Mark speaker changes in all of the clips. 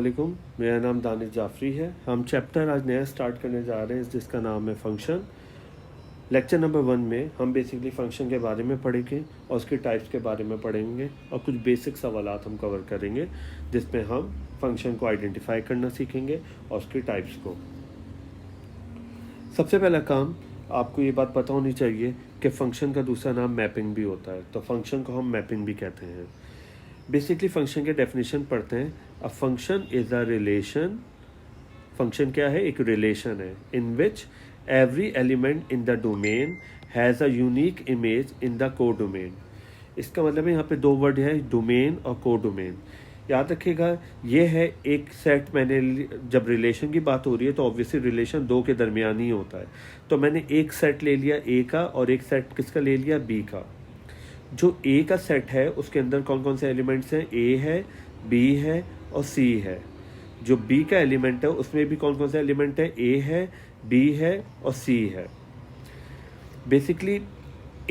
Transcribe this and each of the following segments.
Speaker 1: वालेकुम, मेरा नाम दानिश जाफ़री है। हम चैप्टर आज नया स्टार्ट करने जा रहे हैं जिसका नाम है फंक्शन। लेक्चर नंबर 1 में हम बेसिकली फ़ंक्शन के बारे में पढ़ेंगे और उसके टाइप्स के बारे में पढ़ेंगे और कुछ बेसिक सवालात हम कवर करेंगे जिसमें हम फंक्शन को आइडेंटिफाई करना सीखेंगे और उसके टाइप्स को। सबसे पहला काम, आपको ये बात पता होनी चाहिए कि फ़ंक्शन का दूसरा नाम मैपिंग भी होता है, तो फंक्शन को हम मैपिंग भी कहते हैं। बेसिकली फंक्शन के डेफिनेशन पढ़ते हैं। A function is a relation. Function क्या है? एक रिलेशन है in which every element in the domain has a unique image in the codomain. इसका मतलब है यहाँ पे दो वर्ड है, डोमेन और को डोमेन। याद रखिएगा, ये है एक सेट। मैंने जब रिलेशन की बात हो रही है तो ऑब्वियसली रिलेशन दो के दरमियान ही होता है, तो मैंने एक सेट ले लिया ए का और एक सेट किसका ले लिया? बी का। जो ए का सेट है उसके अंदर कौन कौन से एलिमेंट्स हैं? ए है, बी है और सी है। जो बी का एलिमेंट है उसमें भी कौन कौन से एलिमेंट है? ए है, बी है और सी है। बेसिकली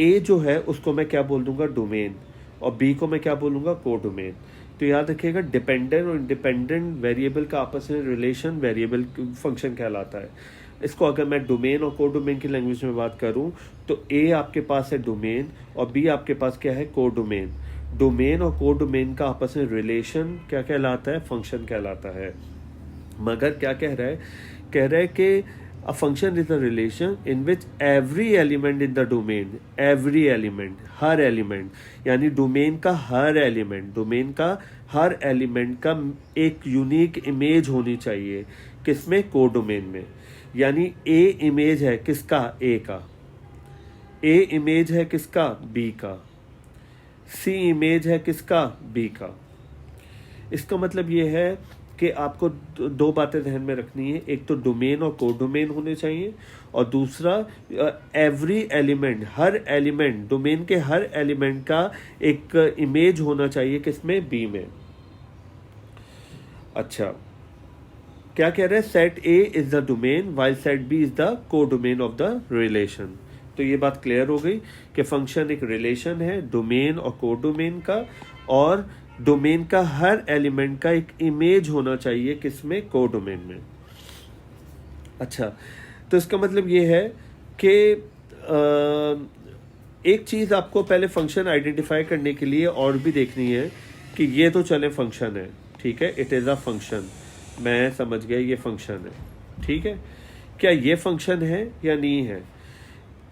Speaker 1: ए जो है उसको मैं क्या बोल दूंगा? डोमेन। और बी को मैं क्या बोलूँगा? को डोमेन। तो याद रखिएगा, डिपेंडेंट और इंडिपेंडेंट वेरिएबल का आपस में रिलेशन वेरिएबल फंक्शन कहलाता है। इसको अगर मैं डोमेन और को डोमेन की लैंग्वेज में बात करूं तो ए आपके पास है डोमेन और बी आपके पास क्या है? को डोमेन। डोमेन और को डोमेन का आपस में रिलेशन क्या कहलाता है? फंक्शन कहलाता है। मगर क्या कह रहा है? कह रहा है कि अ function is a relation in which every element in the domain, every element, her element, यानी डोमेन का हर एलिमेंट, डोमेन का हर एलिमेंट का एक यूनिक इमेज होनी चाहिए। किसमें? को डोमेन में। यानी ए इमेज है किसका? ए का। ए इमेज है किसका? बी का। सी इमेज है किसका? बी का। इसका मतलब ये है कि आपको दो बातें ध्यान में रखनी है। एक तो डोमेन और को डोमेन होने चाहिए और दूसरा एवरी एलिमेंट, हर एलिमेंट, डोमेन के हर एलिमेंट का एक इमेज होना चाहिए किसमें? बी में। अच्छा, क्या कह रहे हैं? Set A is the domain while set B is the codomain of the relation. तो ये बात क्लियर हो गई कि फंक्शन एक रिलेशन है डोमेन और को डोमेन का, और डोमेन का हर एलिमेंट का एक इमेज होना चाहिए किसमें? को डोमेन में। अच्छा, तो इसका मतलब ये है कि एक चीज़ आपको पहले फंक्शन आइडेंटिफाई करने के लिए और भी देखनी है कि ये तो चले फंक्शन है, ठीक है, इट इज़ अ फंक्शन, मैं समझ गया ये फंक्शन है, ठीक है। क्या ये फंक्शन है या नहीं है?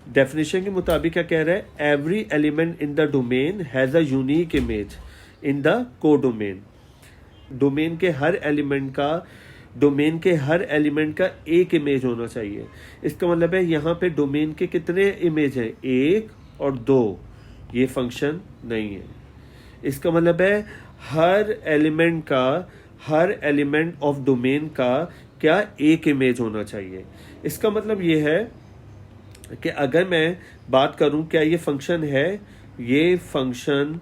Speaker 1: डेफिनेशन के मुताबिक क्या कह रहा है? Every element in the domain has a unique image in the को डोमेन। डोमेन के हर एलिमेंट का, डोमेन के हर एलिमेंट का एक इमेज होना चाहिए। इसका मतलब है यहाँ पे डोमेन के कितने इमेज हैं? एक और दो। ये फंक्शन नहीं है। इसका मतलब है हर एलिमेंट का, हर एलिमेंट ऑफ डोमेन का क्या? एक इमेज होना चाहिए। इसका मतलब ये है कि अगर मैं बात करूं क्या ये फंक्शन है? ये फंक्शन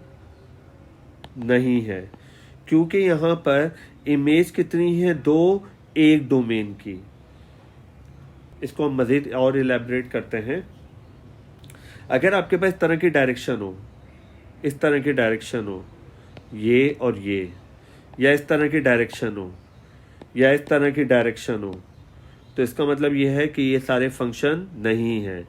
Speaker 1: नहीं है, क्योंकि यहाँ पर इमेज कितनी है? दो, एक डोमेन की। इसको हम मज़ीद और इलेबरेट करते हैं। अगर आपके पास इस तरह की डायरेक्शन हो, इस तरह की डायरेक्शन हो, ये और ये, या इस तरह की डायरेक्शन हो, या इस तरह की डायरेक्शन हो, तो इसका मतलब ये है कि ये सारे फंक्शन नहीं हैं,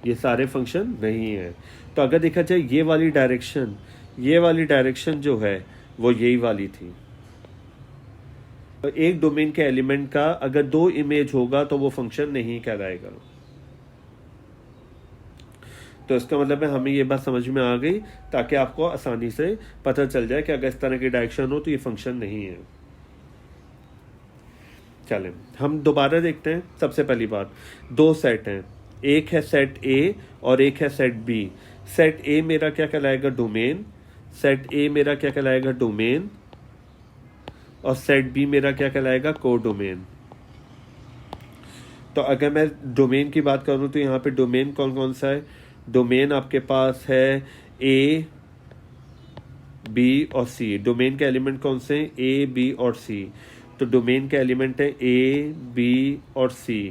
Speaker 1: ये सारे फंक्शन नहीं हैं। तो अगर देखा जाए ये वाली डायरेक्शन, ये वाली डायरेक्शन जो है वो यही वाली थी। तो एक डोमेन के एलिमेंट का अगर दो इमेज होगा तो वो फंक्शन नहीं कहलाएगा। तो इसका मतलब है हमें ये बात समझ में आ गई, ताकि आपको आसानी से पता चल जाए कि अगर इस तरह की डायरेक्शन हो तो ये फंक्शन नहीं है। चलें हम दोबारा देखते हैं। सबसे पहली बात, दो सेट हैं, एक है सेट ए और एक है सेट बी। सेट ए मेरा क्या कहलाएगा? डोमेन। सेट ए मेरा क्या कहलाएगा? डोमेन। और सेट बी मेरा क्या कहलाएगा? को डोमेन। तो अगर मैं डोमेन की बात करूं तो यहाँ पे डोमेन कौन कौन सा है? डोमेन आपके पास है ए, बी और सी। डोमेन के एलिमेंट कौन से हैं? ए, बी और सी। तो डोमेन के एलिमेंट है ए, बी और सी।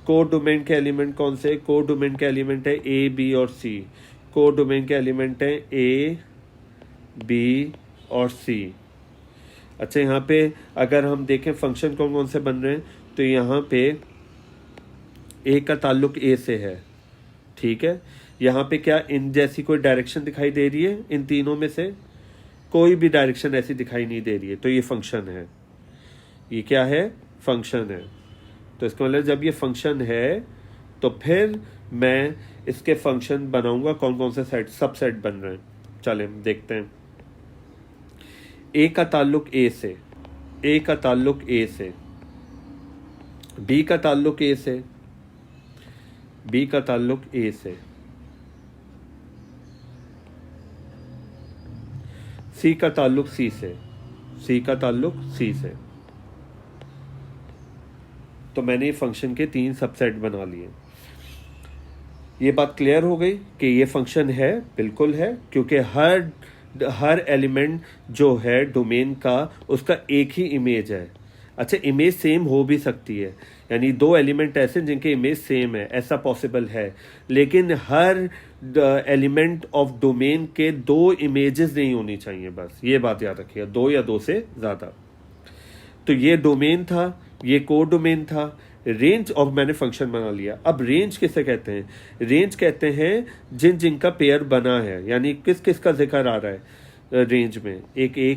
Speaker 1: को डोमेन के एलिमेंट कौन से? को डोमेन के एलिमेंट है ए, बी और सी। को डोमेन के एलिमेंट है ए, बी और सी। अच्छा, यहाँ पे अगर हम देखें फंक्शन कौन कौन से बन रहे हैं, तो यहाँ पे ए का ताल्लुक ए से है, ठीक है। यहाँ पे क्या इन जैसी कोई डायरेक्शन दिखाई दे रही है? इन तीनों में से कोई भी डायरेक्शन ऐसी दिखाई नहीं दे रही है, तो ये फंक्शन है। ये क्या है? फंक्शन है। तो इसका मतलब जब ये फंक्शन है तो फिर मैं इसके फंक्शन बनाऊंगा कौन कौन से सेट, सब सेट बन रहे हैं। चले देखते हैं। ए का ताल्लुक ए से, ए का ताल्लुक ए से, बी का ताल्लुक ए से, बी का ताल्लुक ए से, सी का ताल्लुक सी से, सी का ताल्लुक सी से। तो मैंने ये फंक्शन के 3 सबसेट बना लिए। ये बात क्लियर हो गई कि ये फंक्शन है, बिल्कुल है, क्योंकि हर एलिमेंट जो है डोमेन का उसका एक ही इमेज है। अच्छा, इमेज सेम हो भी सकती है, यानी 2 एलिमेंट ऐसे जिनके इमेज सेम है, ऐसा पॉसिबल है, लेकिन हर एलिमेंट ऑफ डोमेन के 2 इमेजेस नहीं होनी चाहिए। बस ये बात याद रखिएगा, 2 या 2 से ज़्यादा। तो ये डोमेन था, ये को डोमेन था। रेंज ऑफ मैंने फंक्शन बना लिया। अब रेंज किसे कहते हैं? रेंज कहते हैं जिन जिनका पेयर बना है, यानी किस किस का जिक्र आ रहा है रेंज में, एक ए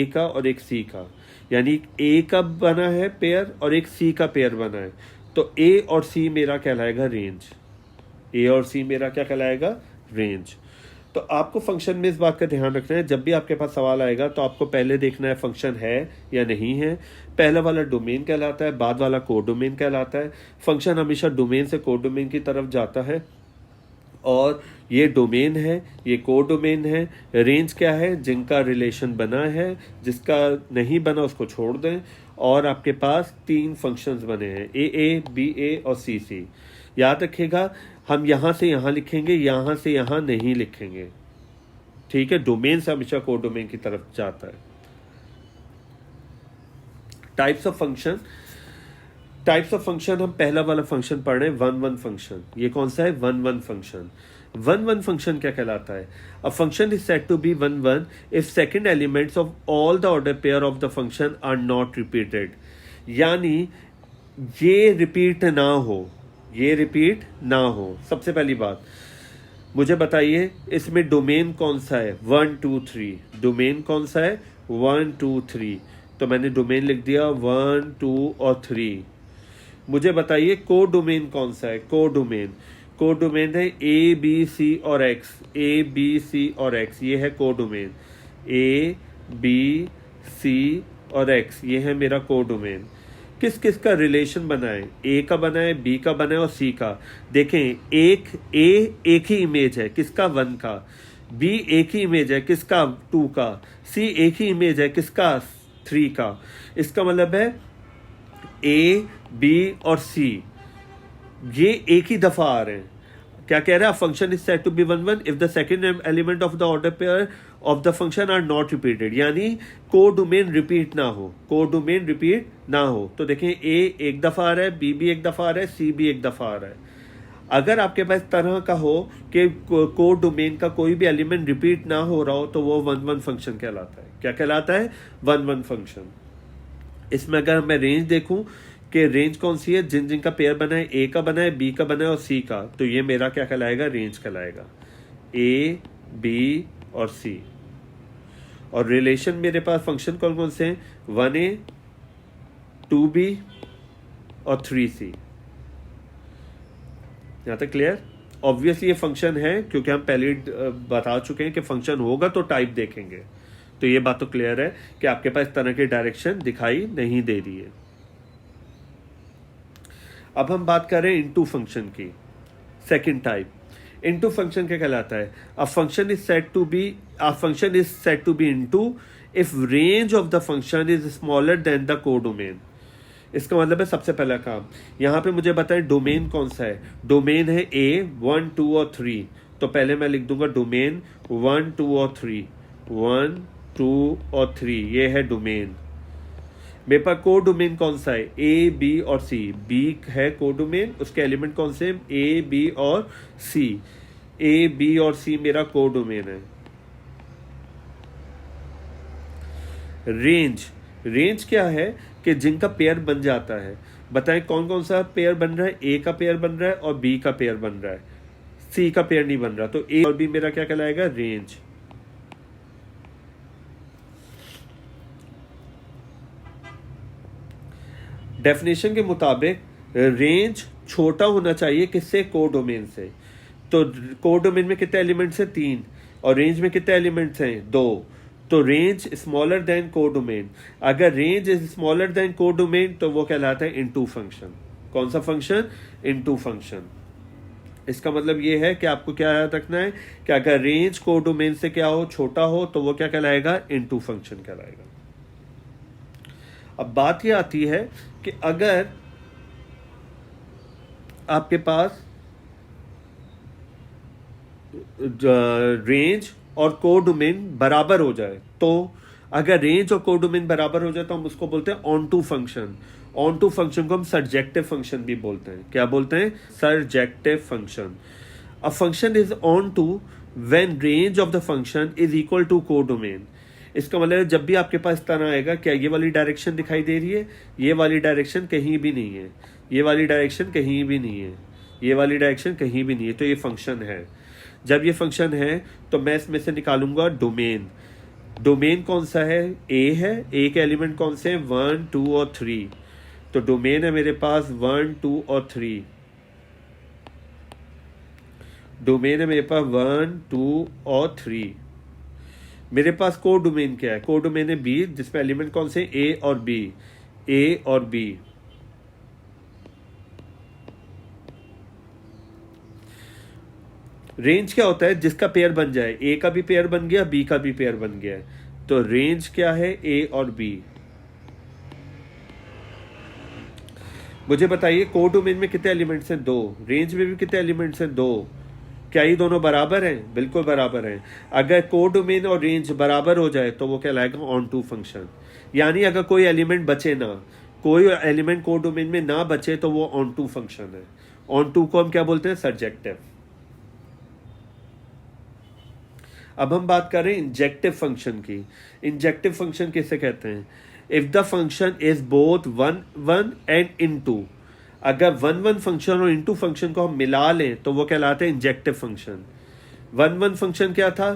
Speaker 1: का और एक सी का, यानी ए का बना है पेयर और एक सी का पेयर बना है, तो ए और सी मेरा कहलाएगा रेंज। ए और सी मेरा क्या कहलाएगा? रेंज। तो आपको फंक्शन में इस बात का ध्यान रखना है, जब भी आपके पास सवाल आएगा तो आपको पहले देखना है फंक्शन है या नहीं है। पहला वाला डोमेन कहलाता है, बाद वाला को डोमेन कहलाता है। फंक्शन हमेशा डोमेन से को डोमेन की तरफ जाता है, और ये डोमेन है, ये को डोमेन है। रेंज क्या है? जिनका रिलेशन बना है, जिसका नहीं बना उसको छोड़ दें। और आपके पास 3 फंक्शंस बने हैं, ए बी ए और सी सी। याद रखिएगा, हम यहाँ से यहाँ लिखेंगे, यहाँ से यहाँ नहीं लिखेंगे, ठीक है। डोमेन से हमेशा को डोमेन की तरफ जाता है। Types of function, types of function हम पहला वाला फंक्शन पढ़ रहे हैं, 1 1 फंक्शन। ये कौन सा है? 1 1 फंक्शन। 1 1 फंक्शन क्या कहलाता है? A function is said to be 1 1 if second elements of all the order pair of the function are not repeated. यानी ये रिपीट ना हो, ये रिपीट ना हो। सबसे पहली बात मुझे बताइए, इसमें डोमेन कौन सा है? 1 2 3। डोमेन कौन सा है? 1 2 3। तो मैंने डोमेन लिख दिया 1 2 और 3। मुझे बताइए को डोमेन कौन सा है? को डोमेन है ए बी सी और एक्स, ए बी सी और एक्स, ये है को डोमेन। ए बी सी और एक्स, ये है मेरा को डोमेन। किस किस का रिलेशन बना है? ए का बना है, बी का बना है और सी का। देखें, एक ही इमेज है, किसका? 1 का। बी एक ही इमेज है, किसका? 2 का। सी एक ही इमेज है, किसका? 3 का। इसका मतलब है ए बी और सी ये एक ही दफा आ रहे हैं। क्या कह रहा है? Function is said to be 1 1 if the second element of the order pair of the function are not repeated, यानी को डोमेन रिपीट ना हो, को डोमेन रिपीट ना हो। तो देखें, ए एक दफा आ रहा है, बी भी एक दफा आ रहा है, सी भी एक दफा आ रहा है। अगर आपके पास तरह का हो कि को डोमेन का कोई भी एलिमेंट रिपीट ना हो रहा हो, तो वो 1 1 फंक्शन कहलाता है। क्या कहलाता है? 1 1 फंक्शन। इसमें अगर मैं रेंज देखूं कि रेंज कौन सी है, जिन जिनका पेयर बना है, ए का बना है, बी का बना है और सी का, तो ये मेरा क्या कहलाएगा? रेंज कहलाएगा। ए बी और सी। और रिलेशन मेरे पास फंक्शन कौन कौन से हैं? 1a 2b और 3c। यहां तक क्लियर? ऑब्वियसली ये फंक्शन है, क्योंकि हम पहले बता चुके हैं कि फंक्शन होगा तो टाइप देखेंगे। तो ये बात तो क्लियर है कि आपके पास इस तरह की डायरेक्शन दिखाई नहीं दे रही है। अब हम बात कर रहे हैं इनटू फंक्शन की, सेकंड टाइप। इनटू फंक्शन क्या कहलाता है? A function is said to be into if range of the function is smaller than the codomain. इसका मतलब है, सबसे पहला काम यहां पे मुझे बताएं डोमेन कौन सा है। डोमेन है ए 1 2 और 3। तो पहले मैं लिख दूंगा डोमेन 1 2 और 3, 1 2 और 3, ये है डोमेन। मेरे पास को डोमेन कौन सा है? ए बी और सी। बी है को डोमेन, उसके एलिमेंट कौन से? ए बी और सी। ए बी और सी मेरा को डोमेन है। रेंज, रेंज क्या है कि जिनका पेयर बन जाता है। बताएं कौन कौन सा पेयर बन रहा है। ए का पेयर बन रहा है और बी का पेयर बन रहा है, सी का पेयर नहीं बन रहा, तो ए और बी मेरा क्या कहलाएगा, रेंज। डेफिनेशन के मुताबिक रेंज छोटा होना चाहिए किससे, कोडोमेन से। तो कोडोमेन में कितने एलिमेंट्स हैं, 3, और रेंज में कितने एलिमेंट्स हैं, 2। तो रेंज स्मॉलर देन कोडोमेन। अगर range is smaller then codomain तो वो कहलाता है इनटू फंक्शन। कौन सा फंक्शन, इनटू फंक्शन। इसका मतलब ये है कि आपको क्या याद रखना है कि अगर रेंज कोडोमेन से क्या हो, छोटा हो, तो वो क्या कहलाएगा, इनटू फंक्शन कहलाएगा। अब बात ये आती है कि अगर आपके पास रेंज और कोडोमेन बराबर हो जाए, तो अगर रेंज और कोडोमेन बराबर हो जाए तो हम उसको बोलते हैं onto function. Onto function को हम सर्जेक्टिव फंक्शन भी बोलते हैं। क्या बोलते हैं, surjective function. A function is onto when range of the function is equal to codomain. इसका मतलब जब भी आपके पास तरह आएगा, क्या ये वाली डायरेक्शन दिखाई दे रही है, ये वाली डायरेक्शन कहीं भी नहीं है, ये वाली डायरेक्शन कहीं भी नहीं है, ये वाली डायरेक्शन कहीं भी नहीं है, तो ये फंक्शन है। जब ये फंक्शन है तो मैं इसमें से निकालूंगा डोमेन। डोमेन कौन सा है, ए है। ए के एलिमेंट कौन से हैं, 1, 2 और 3। तो डोमेन है मेरे पास 1, 2 और 3। डोमेन है मेरे पास 1, 2 और 3। मेरे पास कोड डोमेन क्या है, कोड डोमेन है बी, जिसमें एलिमेंट कौन से, ए और बी, ए और बी। रेंज क्या होता है, जिसका पेयर बन जाए, ए का भी पेयर बन गया, बी का भी पेयर बन गया। तो रेंज क्या है, ए और बी। मुझे बताइए कोड डोमेन में कितने एलिमेंट्स हैं, 2। रेंज में भी कितने एलिमेंट्स हैं, 2। क्या ये दोनों बराबर हैं, बिल्कुल बराबर हैं। अगर कोड डोमेन और रेंज बराबर हो जाए तो वो कहलाएगा ऑन टू फंक्शन। यानी अगर कोई एलिमेंट बचे ना, कोई एलिमेंट कोड डोमेन में ना बचे तो वो ऑन टू फंक्शन है। ऑन टू को हम क्या बोलते हैं, सर्जेक्टिव। अब हम बात करें इंजेक्टिव फंक्शन की। इंजेक्टिव फंक्शन किसे कहते हैं, if the function is both 1, 1 and into. अगर 1, 1 फंक्शन और इनटू फंक्शन को हम मिला लें तो वो कहलाते हैं इंजेक्टिव फंक्शन। 1, 1 फंक्शन क्या था,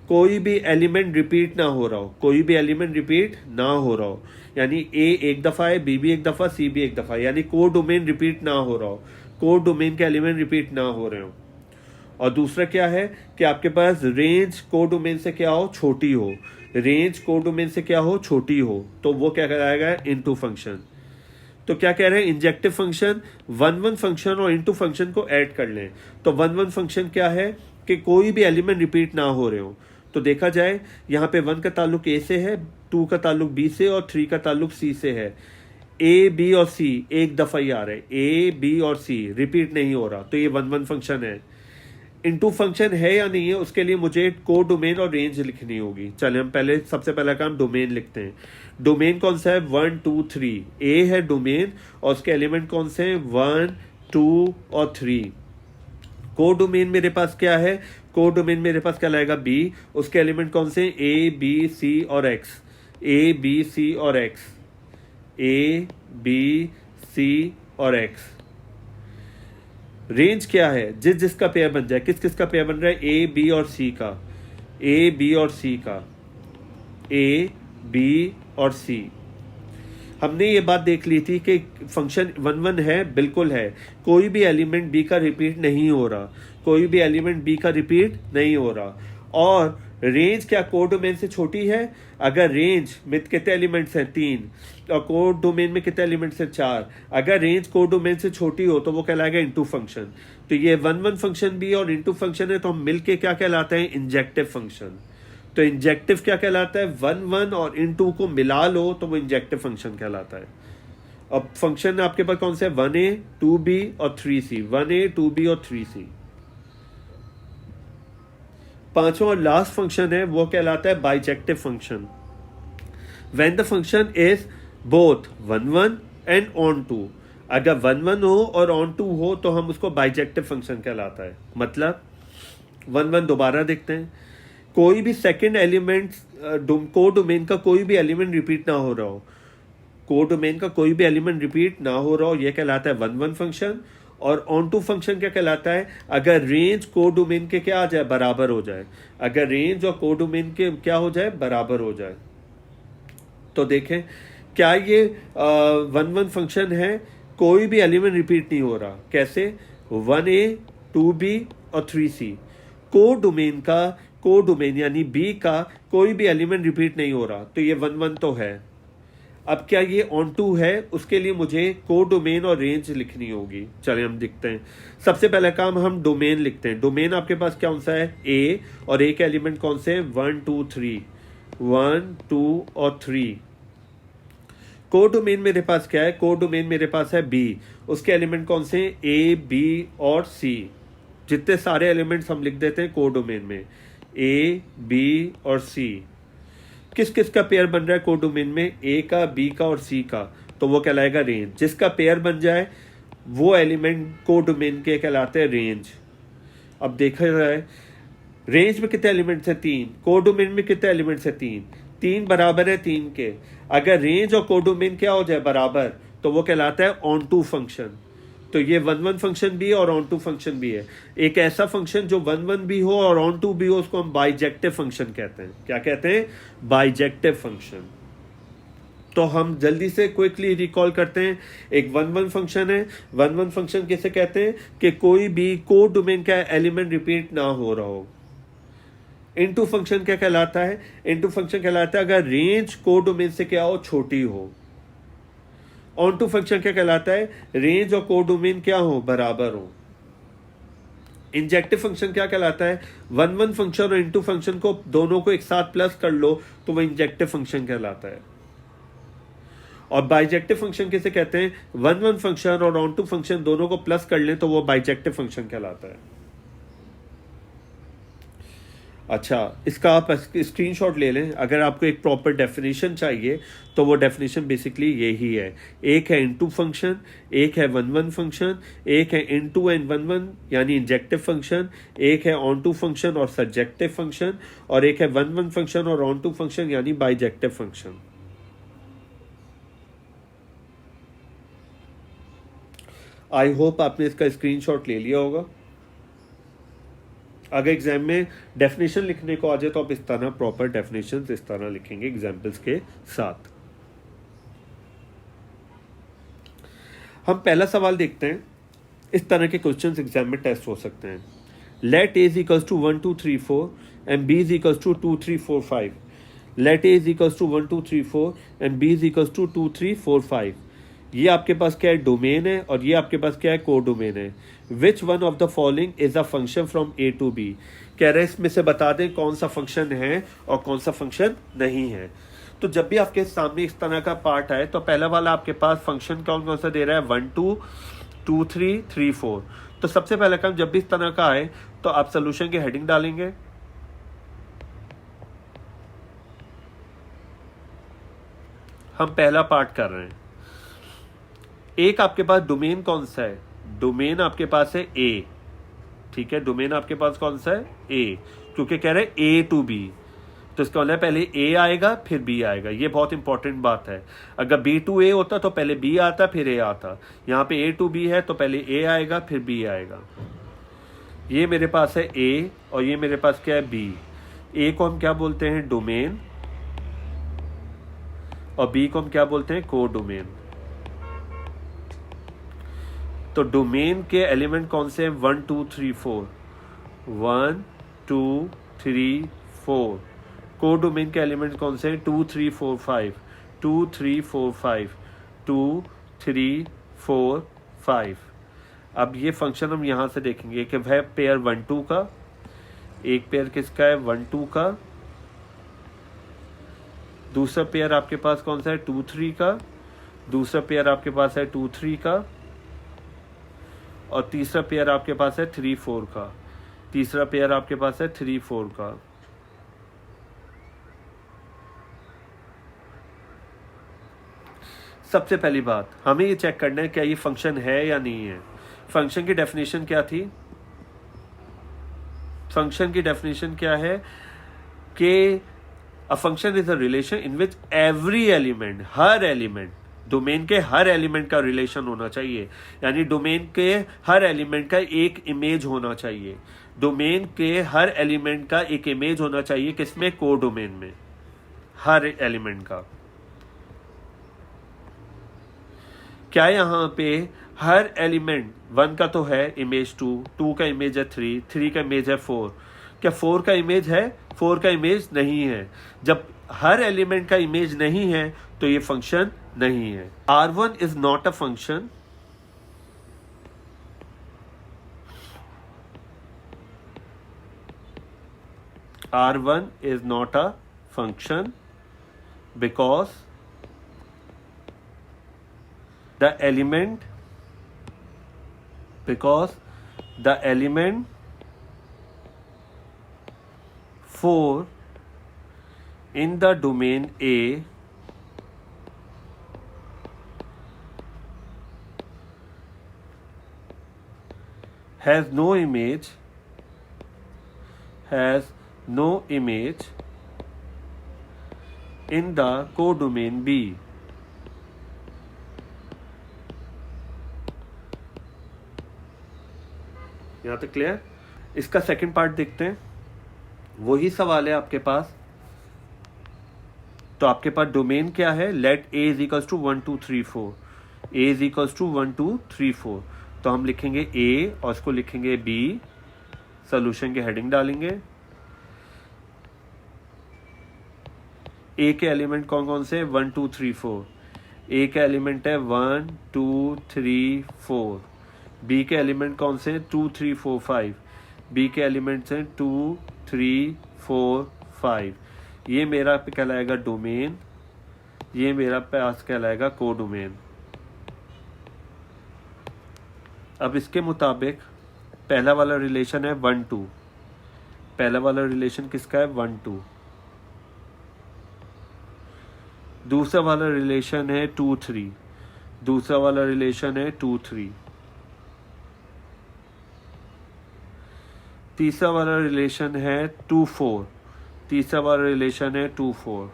Speaker 1: कोई भी एलिमेंट रिपीट ना हो रहा हो, कोई भी एलिमेंट रिपीट ना हो रहा हो, यानी ए एक दफा है, बी भी एक दफा, सी भी एक दफा, यानी कोड डोमेन रिपीट ना हो रहा हो, कोड डोमेन के एलिमेंट रिपीट ना हो रहे हो। और दूसरा क्या है कि आपके पास रेंज कोड डोमेन से क्या हो, छोटी हो। रेंज कोड डोमेन से क्या हो, छोटी हो, तो वो क्या कहलाएगा, इनटू फंक्शन। तो क्या कह रहे हैं, इंजेक्टिव फंक्शन 1, 1 फंक्शन और इनटू फंक्शन को ऐड कर लें। तो 1, 1 फंक्शन क्या है कि कोई भी एलिमेंट रिपीट ना हो रहे हो। तो देखा जाए यहाँ पे 1 का ताल्लुक ए से है, 2 का ताल्लुक बी से और 3 का ताल्लुक सी से है। ए, बी और सी एक दफा ही आ रहे हैं, ए, बी और सी रिपीट नहीं हो रहा, तो ये 1, 1 फंक्शन है। इनटू फंक्शन है या नहीं है, उसके लिए मुझे कोड डोमेन और रेंज लिखनी होगी। चले हम पहले सबसे पहला काम डोमेन लिखते हैं। डोमेन कौन सा है, 1, 2, 3। ए है डोमेन और उसके एलिमेंट कौन से हैं, 1, 2 और 3। कोड डोमेन मेरे पास क्या है, कोड डोमेन मेरे पास क्या लाएगा, बी। उसके एलिमेंट कौन से, ए, बी, सी और एक्स। ए, बी, सी और एक्स, ए, बी, सी और एक्स। रेंज क्या है, जिस जिसका पेयर बन जाए, किस किस का पेयर बन रहा है, ए, बी और सी का, ए, बी और सी का, ए, बी और सी। हमने ये बात देख ली थी कि फंक्शन 1, 1 है, बिल्कुल है। कोई भी एलिमेंट बी का रिपीट नहीं हो रहा, कोई भी एलिमेंट बी का रिपीट नहीं हो रहा। और रेंज क्या कोड डोमेन से छोटी है, अगर रेंज में कितने एलिमेंट्स हैं, 3, और कोड डोमेन में कितने एलिमेंट्स हैं, 4। अगर रेंज कोड डोमेन से छोटी हो तो वो कहलाएगा इनटू फंक्शन। तो ये 1, 1 फंक्शन भी और इनटू फंक्शन है, तो हम मिलके क्या कहलाते हैं, इंजेक्टिव फंक्शन। तो इंजेक्टिव क्या कहलाता है, 1, 1 और इनटू को मिला लो तो वो इंजेक्टिव फंक्शन कहलाता है। अब फंक्शन आपके पास कौन से, 1a, 2b और 3c, 1a, 2b और 3c। पांचवा और लास्ट फंक्शन है वो कहलाता है bijective function. When the function is both 1, 1 and onto. अगर 1, 1 हो और ऑन टू हो तो हम उसको बाइजेक्टिव फंक्शन कहलाता है। मतलब 1, 1 दोबारा देखते हैं कोई भी सेकंड एलिमेंट को डोमेन का कोई भी एलिमेंट रिपीट ना हो रहा हो, को डोमेन का कोई भी एलिमेंट रिपीट ना हो रहा हो, ये कहलाता है वन वन फंक्शन। और ऑन टू फंक्शन क्या कहलाता है? अगर रेंज को डोमेन के क्या आ जाए, बराबर हो जाए। अगर रेंज और को डोमेन के क्या हो जाए, बराबर हो जाए। तो देखें क्या ये वन वन फंक्शन है, कोई भी एलिमेंट रिपीट नहीं हो रहा। कैसे? 1a 2b और 3c, को डोमेन यानी b का कोई भी एलिमेंट रिपीट नहीं हो रहा, तो ये वन वन तो है। अब क्या ये ऑन टू है? उसके लिए मुझे को डोमेन और रेंज लिखनी होगी। चलिए हम दिखते हैं। सबसे पहला काम हम डोमेन लिखते हैं। डोमेन आपके पास कौन सा है? a, और a के एलिमेंट कौन से हैं? 1 2 3, 1 2 और 3। को डोमेन मेरे पास क्या है? को डोमेन मेरे पास है बी, उसके एलिमेंट कौन से हैं? ए बी और सी। जितने सारे एलिमेंट्स हम लिख देते हैं को डोमेन में, ए बी और सी। किस किस का पेयर बन रहा है को डोमेन में? ए का, बी का और सी का, तो वो कहलाएगा रेंज। जिसका पेयर बन जाए वो एलिमेंट को डोमेन के कहलाते हैं रेंज। अब देखा जाए रेंज में कितने एलिमेंट्स हैं? 3। को डोमेन में कितने एलिमेंट्स हैं? 3। 3 बराबर है 3 के। अगर रेंज और को डोमेन क्या हो जाए, बराबर, तो वो कहलाता है ऑन टू फंक्शन। तो ये वन वन फंक्शन भी है और ऑन टू फंक्शन भी है। एक ऐसा फंक्शन जो वन वन भी हो और ऑन टू भी हो, उसको हम बाइजेक्टिव फंक्शन कहते हैं। क्या कहते हैं? Bijective function. तो हम जल्दी से क्विकली रिकॉल करते हैं। एक वन वन फंक्शन है। वन वन फंक्शन किसे कहते हैं? कि कोई भी को डोमेन का एलिमेंट रिपीट ना हो रहा हो। इनटू फंक्शन क्या कहलाता है? इनटू फंक्शन कहलाता है अगर रेंज को डोमेन से क्या हो, छोटी हो। ऑन टू फंक्शन क्या कहलाता है? रेंज और को डोमेन क्या हो, बराबर हो। इंजेक्टिव फंक्शन क्या कहलाता है? वन वन फंक्शन और इनटू फंक्शन को दोनों को एक साथ प्लस कर लो तो वो इंजेक्टिव फंक्शन कहलाता है। और बाइजेक्टिव फंक्शन किसे कहते हैं? वन वन फंक्शन और ऑन टू फंक्शन दोनों को प्लस कर लें तो वो बाइजेक्टिव फंक्शन कहलाता है। अच्छा, इसका आप स्क्रीनशॉट ले लें। अगर आपको एक प्रॉपर डेफिनेशन चाहिए तो वो डेफिनेशन बेसिकली यही है। एक है इनटू फंक्शन, एक है वन वन फंक्शन, एक है इनटू एंड वन वन यानी इंजेक्टिव फंक्शन, एक है ऑन टू फंक्शन और सब्जेक्टिव फंक्शन, और एक है वन वन फंक्शन और ऑन टू फंक्शन यानी बाइजेक्टिव फंक्शन। आई होप आपने इसका स्क्रीनशॉट ले लिया होगा। अगर एग्जाम में डेफिनेशन लिखने को आ जाए तो आप इस तरह प्रॉपर डेफिनेशन इस तरह लिखेंगे एग्जाम्पल्स के साथ। हम पहला सवाल देखते हैं। इस तरह के क्वेश्चंस एग्जाम में टेस्ट हो सकते हैं। Let A is equals to 1 2 3 4 and B is equals to 2 3 4 5। Let A is equals to 1 2 3 4 and B is equals to 2 3 4 5। ये आपके पास क्या है? डोमेन है, और ये आपके पास क्या है? को डोमेन है। Which one of the following is a function from A to B. कह रहे हैं इसमें से बता दें कौन सा फंक्शन है और कौन सा फंक्शन नहीं है। तो जब भी आपके सामने इस तरह का पार्ट आए तो पहला वाला आपके पास फंक्शन कौन कौन सा दे रहा है? 1 2 2 3 3 4। तो सबसे पहला काम जब भी इस तरह का आए तो आप सोल्यूशन की हेडिंग डालेंगे। हम पहला पार्ट कर रहे हैं। एक आपके पास डोमेन कौन सा है? डोमेन आपके पास है ए। ठीक है, डोमेन आपके पास कौन सा है? ए, क्योंकि कह रहे हैं ए टू बी, तो इसका मतलब पहले ए आएगा फिर बी आएगा। ये बहुत इंपॉर्टेंट बात है। अगर बी टू ए होता तो पहले बी आता फिर ए आता। यहाँ पे ए टू बी है तो पहले ए आएगा फिर बी आएगा। ये मेरे पास है ए और ये मेरे पास क्या है? बी। ए को हम क्या बोलते हैं? डोमेन, और बी को हम क्या बोलते हैं? को डोमेन। तो डोमेन के एलिमेंट कौन से हैं? 1 2 3 4, 1 2 3 4। को डोमेन के एलिमेंट कौन से हैं? 2 3 4 5, 2 3 4 5, 2 3 4 5। अब ये फंक्शन हम यहां से देखेंगे कि वह पेयर 1 2 का, एक पेयर किसका है? 1 2 का। दूसरा पेयर आपके पास कौन सा है? 2 3 का। दूसरा पेयर आपके पास है 2 3 का, और तीसरा पेयर आपके पास है 3 4 का। तीसरा पेयर आपके पास है 3 4 का। सबसे पहली बात हमें ये चेक करना है क्या ये फंक्शन है या नहीं है। फंक्शन की डेफिनेशन क्या थी? फंक्शन की डेफिनेशन क्या है? कि अ function is a relation in which every element, her element, domain के हर एलिमेंट का रिलेशन होना चाहिए, यानी डोमेन के हर एलिमेंट का एक इमेज होना चाहिए, डोमेन के हर एलिमेंट का एक इमेज होना चाहिए, किसमें? को डोमेन में, हर एलिमेंट का। क्या यहाँ पे हर एलिमेंट, 1 का तो है इमेज 2, 2 का इमेज है 3, 3 का इमेज है 4, क्या 4 का इमेज है? 4 का इमेज नहीं है। जब हर एलिमेंट का इमेज नहीं है तो ये फंक्शन नहीं है। R1 is not a function, R1 is not a function because the element 4 in the domain A has no image in the codomain B. यहाँ तक क्लियर? इसका सेकंड पार्ट देखते हैं। वही सवाल है आपके पास, तो आपके पास डोमेन क्या है? Let A is equals to 1 2 3 4, A is equals to 1 2 3 4, तो हम लिखेंगे A और इसको लिखेंगे B, सोल्यूशन की हेडिंग डालेंगे। A के एलिमेंट कौन कौन से? 1 2 3 4, A के एलिमेंट है 1 2 3 4, B के एलिमेंट कौन से? 2 3 4 5, B के एलिमेंट्स हैं 2 3 4 5। ये मेरा कहलाएगा डोमेन, ये मेरा पास कहलाएगा कोडोमेन। अब इसके मुताबिक पहला वाला रिलेशन है 1 2, पहला वाला रिलेशन किसका है? 1 2। दूसरा वाला रिलेशन है 2 3, दूसरा वाला रिलेशन है 2 3। तीसरा वाला रिलेशन है 2 4, तीसरा वाला रिलेशन है 2 4।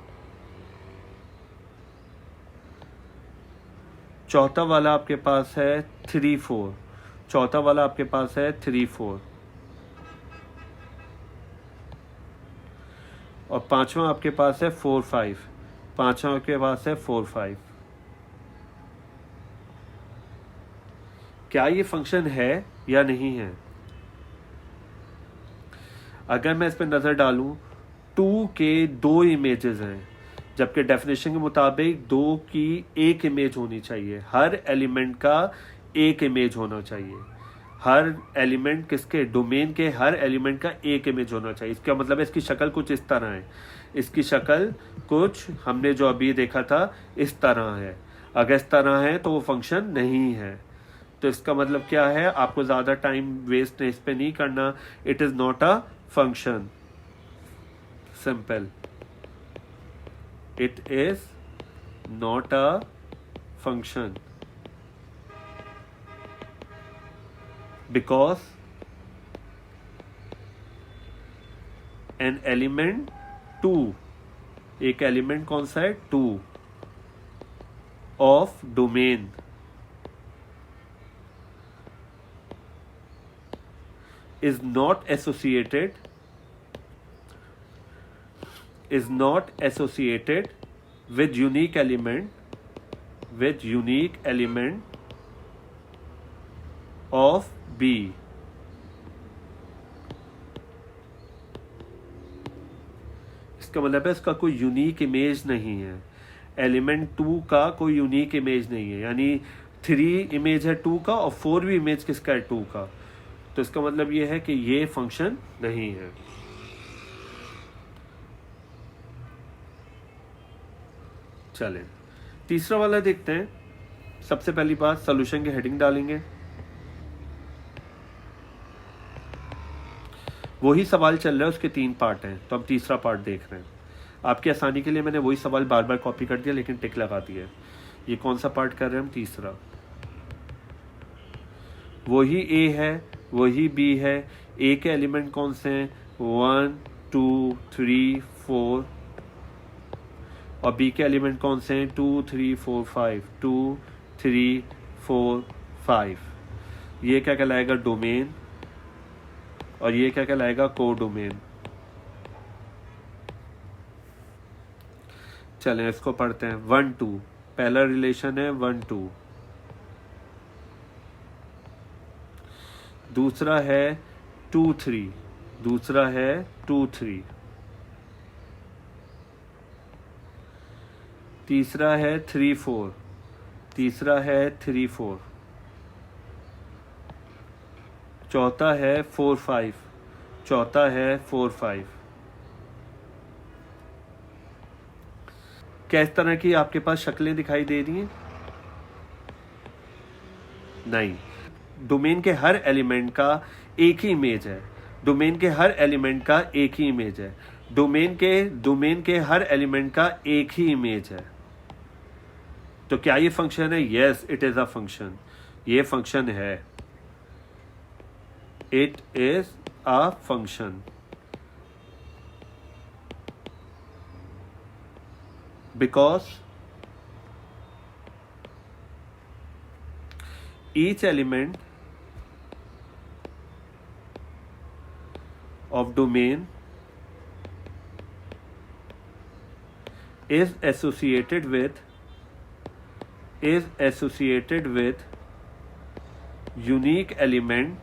Speaker 1: चौथा वाला आपके पास है 3 4, चौथा वाला आपके पास है 3 4। और पांचवा आपके पास है 4 5, पांचवा आपके पास है 4 5। क्या ये फंक्शन है या नहीं है? अगर मैं इस पर नजर डालूं, 2 के 2 इमेजेस हैं, जबकि डेफिनेशन के मुताबिक 2 की एक इमेज होनी चाहिए, हर एलिमेंट का एक इमेज होना चाहिए, हर एलिमेंट किसके? डोमेन के हर एलिमेंट का एक इमेज होना चाहिए। इसका मतलब है इसकी शक्ल कुछ इस तरह है, इसकी शक्ल कुछ हमने जो अभी देखा था इस तरह है। अगर इस तरह है तो वो फंक्शन नहीं है। तो इसका मतलब क्या है? आपको ज़्यादा टाइम वेस्ट इस पे नहीं करना। It is not a function, simple, it is not a function because an element 2, एक एलिमेंट कौन सा है? 2 of domain is not associated with unique element of B. इसका मतलब है इसका कोई यूनिक इमेज नहीं है, एलिमेंट 2 का कोई यूनिक इमेज नहीं है, यानी 3 इमेज है 2 का और 4 भी इमेज किसका है? 2 का। तो इसका मतलब ये है कि ये फंक्शन नहीं है। चलें तीसरा वाला देखते हैं। सबसे पहली बात, सॉल्यूशन की हेडिंग डालेंगे। वही सवाल चल रहा है, उसके 3 पार्ट हैं, तो हम तीसरा पार्ट देख रहे हैं। आपकी आसानी के लिए मैंने वही सवाल बार बार कॉपी कर दिया, लेकिन टिक लगा दिया। ये कौन सा पार्ट कर रहे हैं हम? तीसरा। वही A है, वही B है। A के एलिमेंट कौन से हैं? 1 2 3 4, और बी के एलिमेंट कौन से हैं? 2 3 4 5, 2 3 4 5। ये क्या कहलाएगा? डोमेन। और ये क्या कहलाएगा? को डोमेन। चलें इसको पढ़ते हैं। 1 2, पहला रिलेशन है 1 2। दूसरा है 2 3, दूसरा है 2 3। तीसरा है 3 4, तीसरा है 3 4। चौथा है 4 5, चौथा है 4 5। क्या इस तरह की आपके पास शक्लें दिखाई दे रही हैं? नहीं। डोमेन के हर एलिमेंट का एक ही इमेज है। डोमेन के हर एलिमेंट का एक ही इमेज है। डोमेन के हर एलिमेंट का एक ही इमेज है। तो क्या ये फंक्शन है? Yes, it is a function. ये फंक्शन है। It is a function because each element of domain is associated with unique element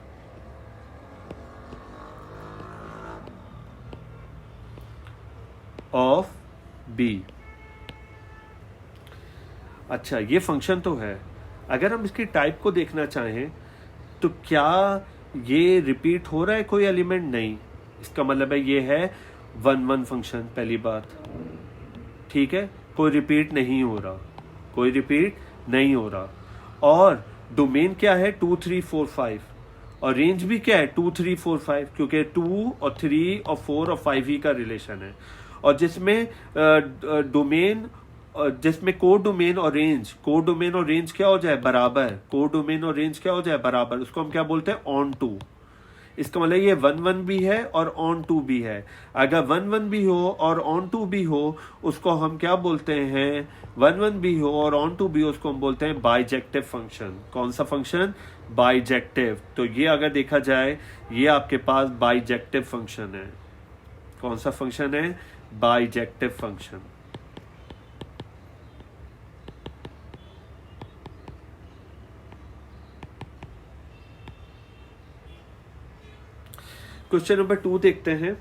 Speaker 1: of B। अच्छा, ये फंक्शन तो है। अगर हम इसकी टाइप को देखना चाहें तो क्या ये रिपीट हो रहा है कोई एलिमेंट? नहीं। इसका मतलब है ये है 1 1 फंक्शन। पहली बात, ठीक है, कोई रिपीट नहीं हो रहा, कोई रिपीट नहीं हो रहा। और डोमेन क्या है? 2 3 4 5, और रेंज भी क्या है? 2 3 4 5, क्योंकि 2 और 3 और 4 और 5 ही का रिलेशन है। और जिसमें डोमेन, जिसमें को डोमेन और रेंज क्या हो जाए? बराबर। को डोमेन और रेंज क्या हो जाए? बराबर। उसको हम क्या बोलते हैं? Onto. इसका मतलब ये 1 1 भी है और ऑन टू भी है। अगर 1 1 भी हो और ऑन टू भी हो, उसको हम क्या बोलते हैं? 1 1 भी हो और ऑन टू भी हो, उसको हम बोलते हैं बाइजेक्टिव फंक्शन। कौन सा फंक्शन? बाइजेक्टिव। तो ये अगर देखा जाए, ये आपके पास बाइजेक्टिव फंक्शन है। कौन सा फंक्शन है? Bijective function. क्वेश्चन नंबर 2 देखते हैं।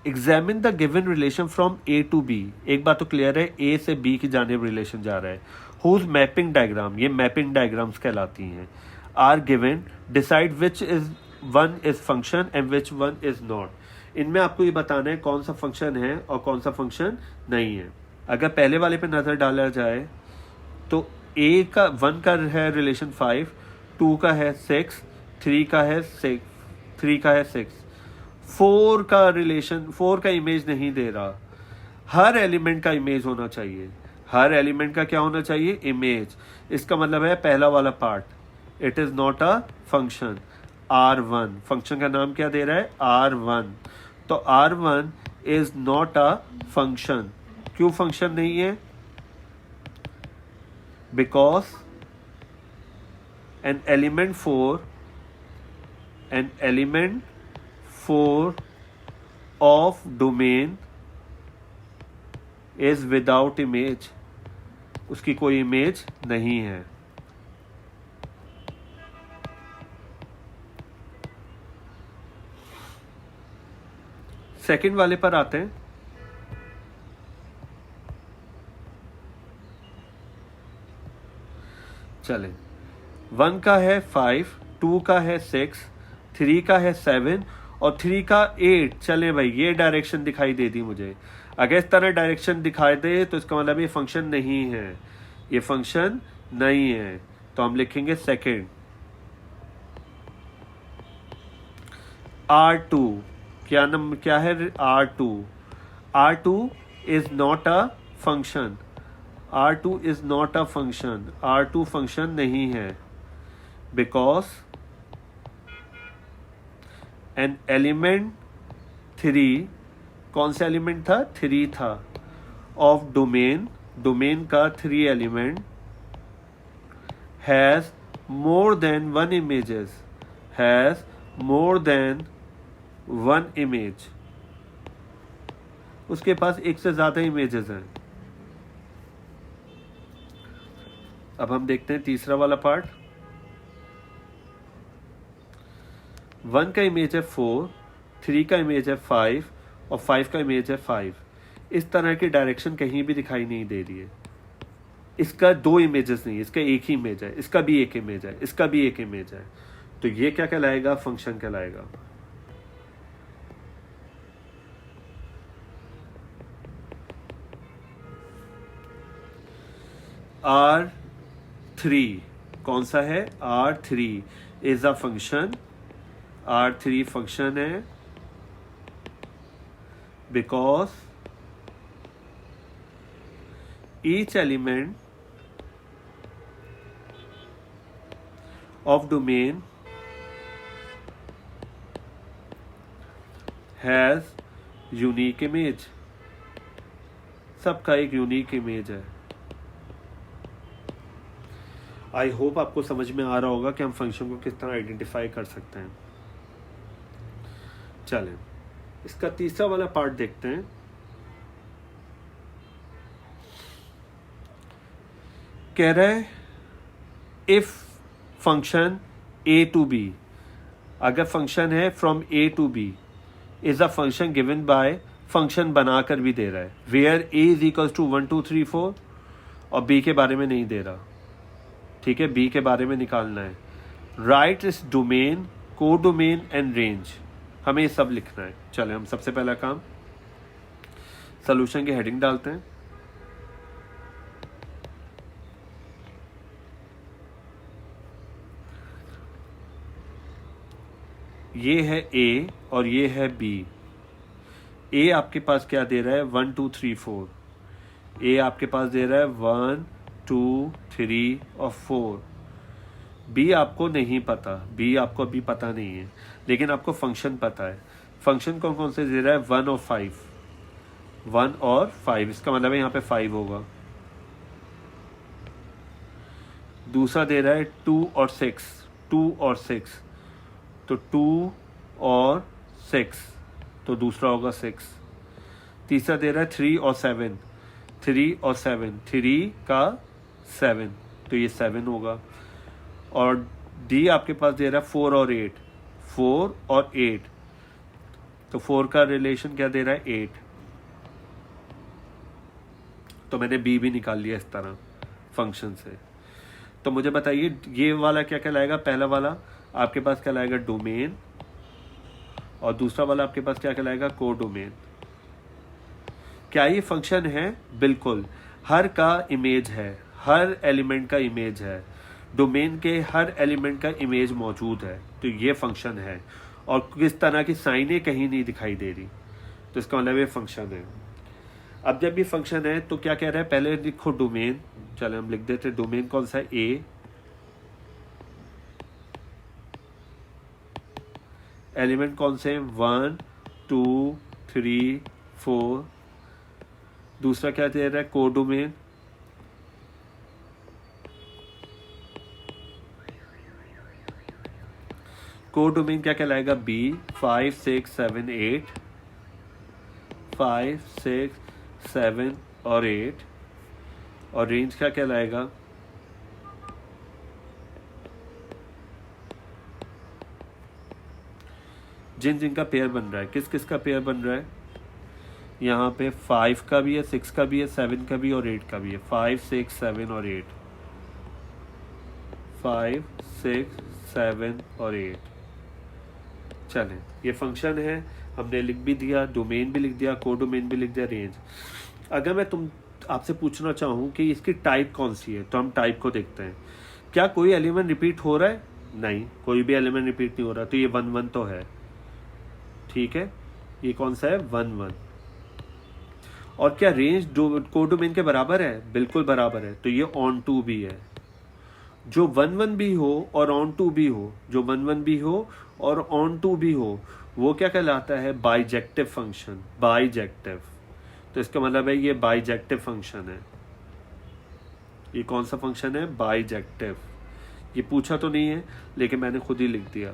Speaker 1: Examine the given relation from A to B. एक बात तो क्लियर है, ए से बी की जानिब रिलेशन जा रहा है। हुज मैपिंग डायग्राम, ये मैपिंग डायग्राम्स कहलाती हैं। Are given, decide which is one is function and which one is not. इनमें आपको ये बताना है कौन सा फंक्शन है और कौन सा फंक्शन नहीं है। अगर पहले वाले पे नजर डाला जाए तो ए का 1 का है रिलेशन 5, 2 का है 6, 3 का है 6, 4 का रिलेशन, 4 का इमेज नहीं दे रहा। हर एलिमेंट का इमेज होना चाहिए। हर एलिमेंट का क्या होना चाहिए? इमेज। इसका मतलब है पहला वाला part, it is not a function. R1 function का नाम क्या दे रहा है? R1। तो R1 is not a function. क्यों फंक्शन नहीं है? Because an element 4 of domain is without image। उसकी कोई इमेज नहीं है। सेकंड वाले पर आते हैं। चलें, 1 का है 5, 2 का है 6, 3 का है 7 और 3 का 8। चलें भाई, ये डायरेक्शन दिखाई दे दी मुझे। अगर इस तरह डायरेक्शन दिखाई दे तो इसका मतलब ये फंक्शन नहीं है, ये फंक्शन नहीं है। तो हम लिखेंगे सेकंड। R2 क्या है? R2 is not a function. R2 is not a function. R2 function नहीं है बिकॉज an element 3, कौन सा एलिमेंट था? 3 था। ऑफ डोमेन, डोमेन का 3 element has more than 1 images, has more than 1 image, उसके पास एक से ज्यादा इमेजेस हैं। अब हम देखते हैं तीसरा वाला पार्ट। 1 का इमेज है 4, 3 का इमेज है 5 और 5 का इमेज है 5। इस तरह की डायरेक्शन कहीं भी दिखाई नहीं दे रही है। इसका 2 इमेजेस नहीं, इसका एक ही इमेज है, इसका भी एक इमेज है, इसका भी एक इमेज है। तो ये क्या कहलाएगा? फंक्शन कहलाएगा। R3 कौन सा है? R3 is a function, R3 function है because each element of domain has unique image, सबका एक यूनिक इमेज है। आई होप आपको समझ में आ रहा होगा कि हम फंक्शन को किस तरह आइडेंटिफाई कर सकते हैं। चलें, इसका तीसरा वाला पार्ट देखते हैं। कह रहा है if function a to b, अगर फंक्शन है from a to b is a function given by, function बनाकर भी दे रहा है, where a is equal to 1 2 3 4 और b के बारे में नहीं दे रहा। ठीक है, b के बारे में निकालना है। राइट इस डोमेन, को डोमेन एंड रेंज, हमें ये सब लिखना है। चले, हम सबसे पहला काम सॉल्यूशन की हेडिंग डालते हैं। ये है A और ये है B। A आपके पास क्या दे रहा है? 1 2 3 4। A आपके पास दे रहा है 1 2 3 और 4। B आपको नहीं पता, B आपको अभी पता नहीं है, लेकिन आपको फंक्शन पता है। फंक्शन कौन कौन से दे रहा है? 1 और 5, 1 और 5, इसका मतलब है यहाँ पे 5 होगा। दूसरा दे रहा है 2 और 6, 2 और 6, तो 2 और 6, तो दूसरा होगा 6। तीसरा दे रहा है 3 और 7, 3 और 7, 3 का 7, तो ये 7 होगा। और डी आपके पास दे रहा है 4 और 8, 4 और 8, तो 4 का रिलेशन क्या दे रहा है? 8। तो मैंने बी भी निकाल लिया इस तरह फंक्शन से। तो मुझे बताइए ये वाला क्या कहलाएगा? पहला वाला आपके पास कहलाएगा डोमेन और दूसरा वाला आपके पास क्या कहलाएगा? को डोमेन। क्या ये फंक्शन है? बिल्कुल, हर का इमेज है, हर एलिमेंट का इमेज है, डोमेन के हर एलिमेंट का इमेज मौजूद है, तो ये फंक्शन है। और किस तरह की साइनें कहीं नहीं दिखाई दे रही, तो इसका मतलब ये फंक्शन है। अब जब ये फंक्शन है तो क्या कह रहा है? पहले लिखो डोमेन। चलो हम लिख देते हैं डोमेन कौन सा है? ए। एलिमेंट कौन से हैं? 1 2 3 4। दूसरा क्या दे रहा है? को डोमेन। को डोमेन क्या कहलाएगा? बी। 5 6 7 8, 5 6 7 और 8। और रेंज क्या कहलाएगा? जिन जिनका पेयर बन रहा है, किस किस का पेयर बन रहा है? यहाँ पे 5 का भी है, 6 का भी है, 7 का भी और 8 का भी है। 5 6 7 और 8, 5 6 7 और 8। चलें, ये फंक्शन है, हमने लिख भी दिया, डोमेन भी लिख दिया, को डोमेन भी लिख दिया, रेंज। अगर मैं आपसे पूछना चाहूँ कि इसकी टाइप कौन सी है, तो हम टाइप को देखते हैं। क्या कोई एलिमेंट रिपीट हो रहा है? नहीं, कोई भी एलिमेंट रिपीट नहीं हो रहा, तो ये 1 1 तो है। ठीक है, ये कौन सा है? 1 1। और क्या रेंज को डोमेन के बराबर है? बिल्कुल बराबर है, तो ये ऑन टू भी है। जो 1 1 भी हो और ऑन टू भी हो, जो 1 1 भी हो और ऑन टू भी हो, वो क्या कहलाता है, बाइजेक्टिव फंक्शन, बाइजेक्टिव। तो इसका मतलब है ये बाइजेक्टिव फंक्शन है। ये कौन सा फंक्शन है, बाइजेक्टिव। ये पूछा तो नहीं है लेकिन मैंने खुद ही लिख दिया,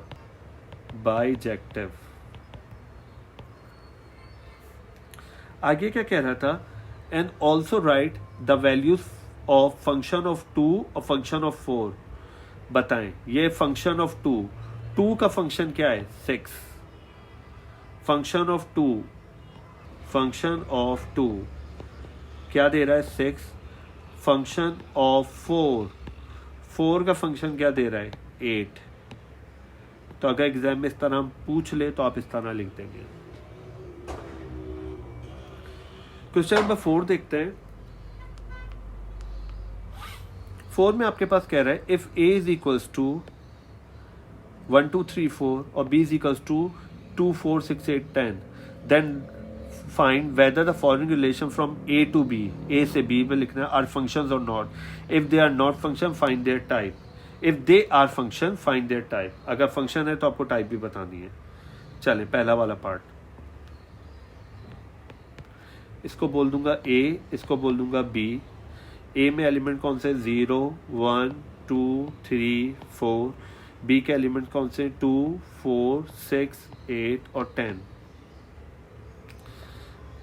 Speaker 1: बाइजेक्टिव। आगे क्या कह रहा था, and also right the values of function of 2 और फंक्शन ऑफ 4। बताएं, ये फंक्शन ऑफ 2 का फंक्शन क्या है, 6। फंक्शन ऑफ 2 क्या दे रहा है, 6। फंक्शन ऑफ 4 का फंक्शन क्या दे रहा है, 8। तो अगर एग्जाम में इस तरह हम पूछ ले तो आप इस तरह लिख देंगे। क्वेश्चन नंबर 4 देखते हैं। 4 में आपके पास कह रहा है if a is equals to 1 2 3 4 और b is equals to 2 4 6 8 10, then find whether the following relation from a to b, a से b में लिखना है, आर फंक्शंस और not. If they are not function find their type, if they are function find their type. अगर function है तो आपको type भी बतानी है। चलें, पहला वाला पार्ट, इसको बोल दूंगा a, इसको बोल दूंगा b। a में एलिमेंट कौन से, 0 1 2 3 4। b के एलिमेंट कौन से, 2 4 6 8 और 10।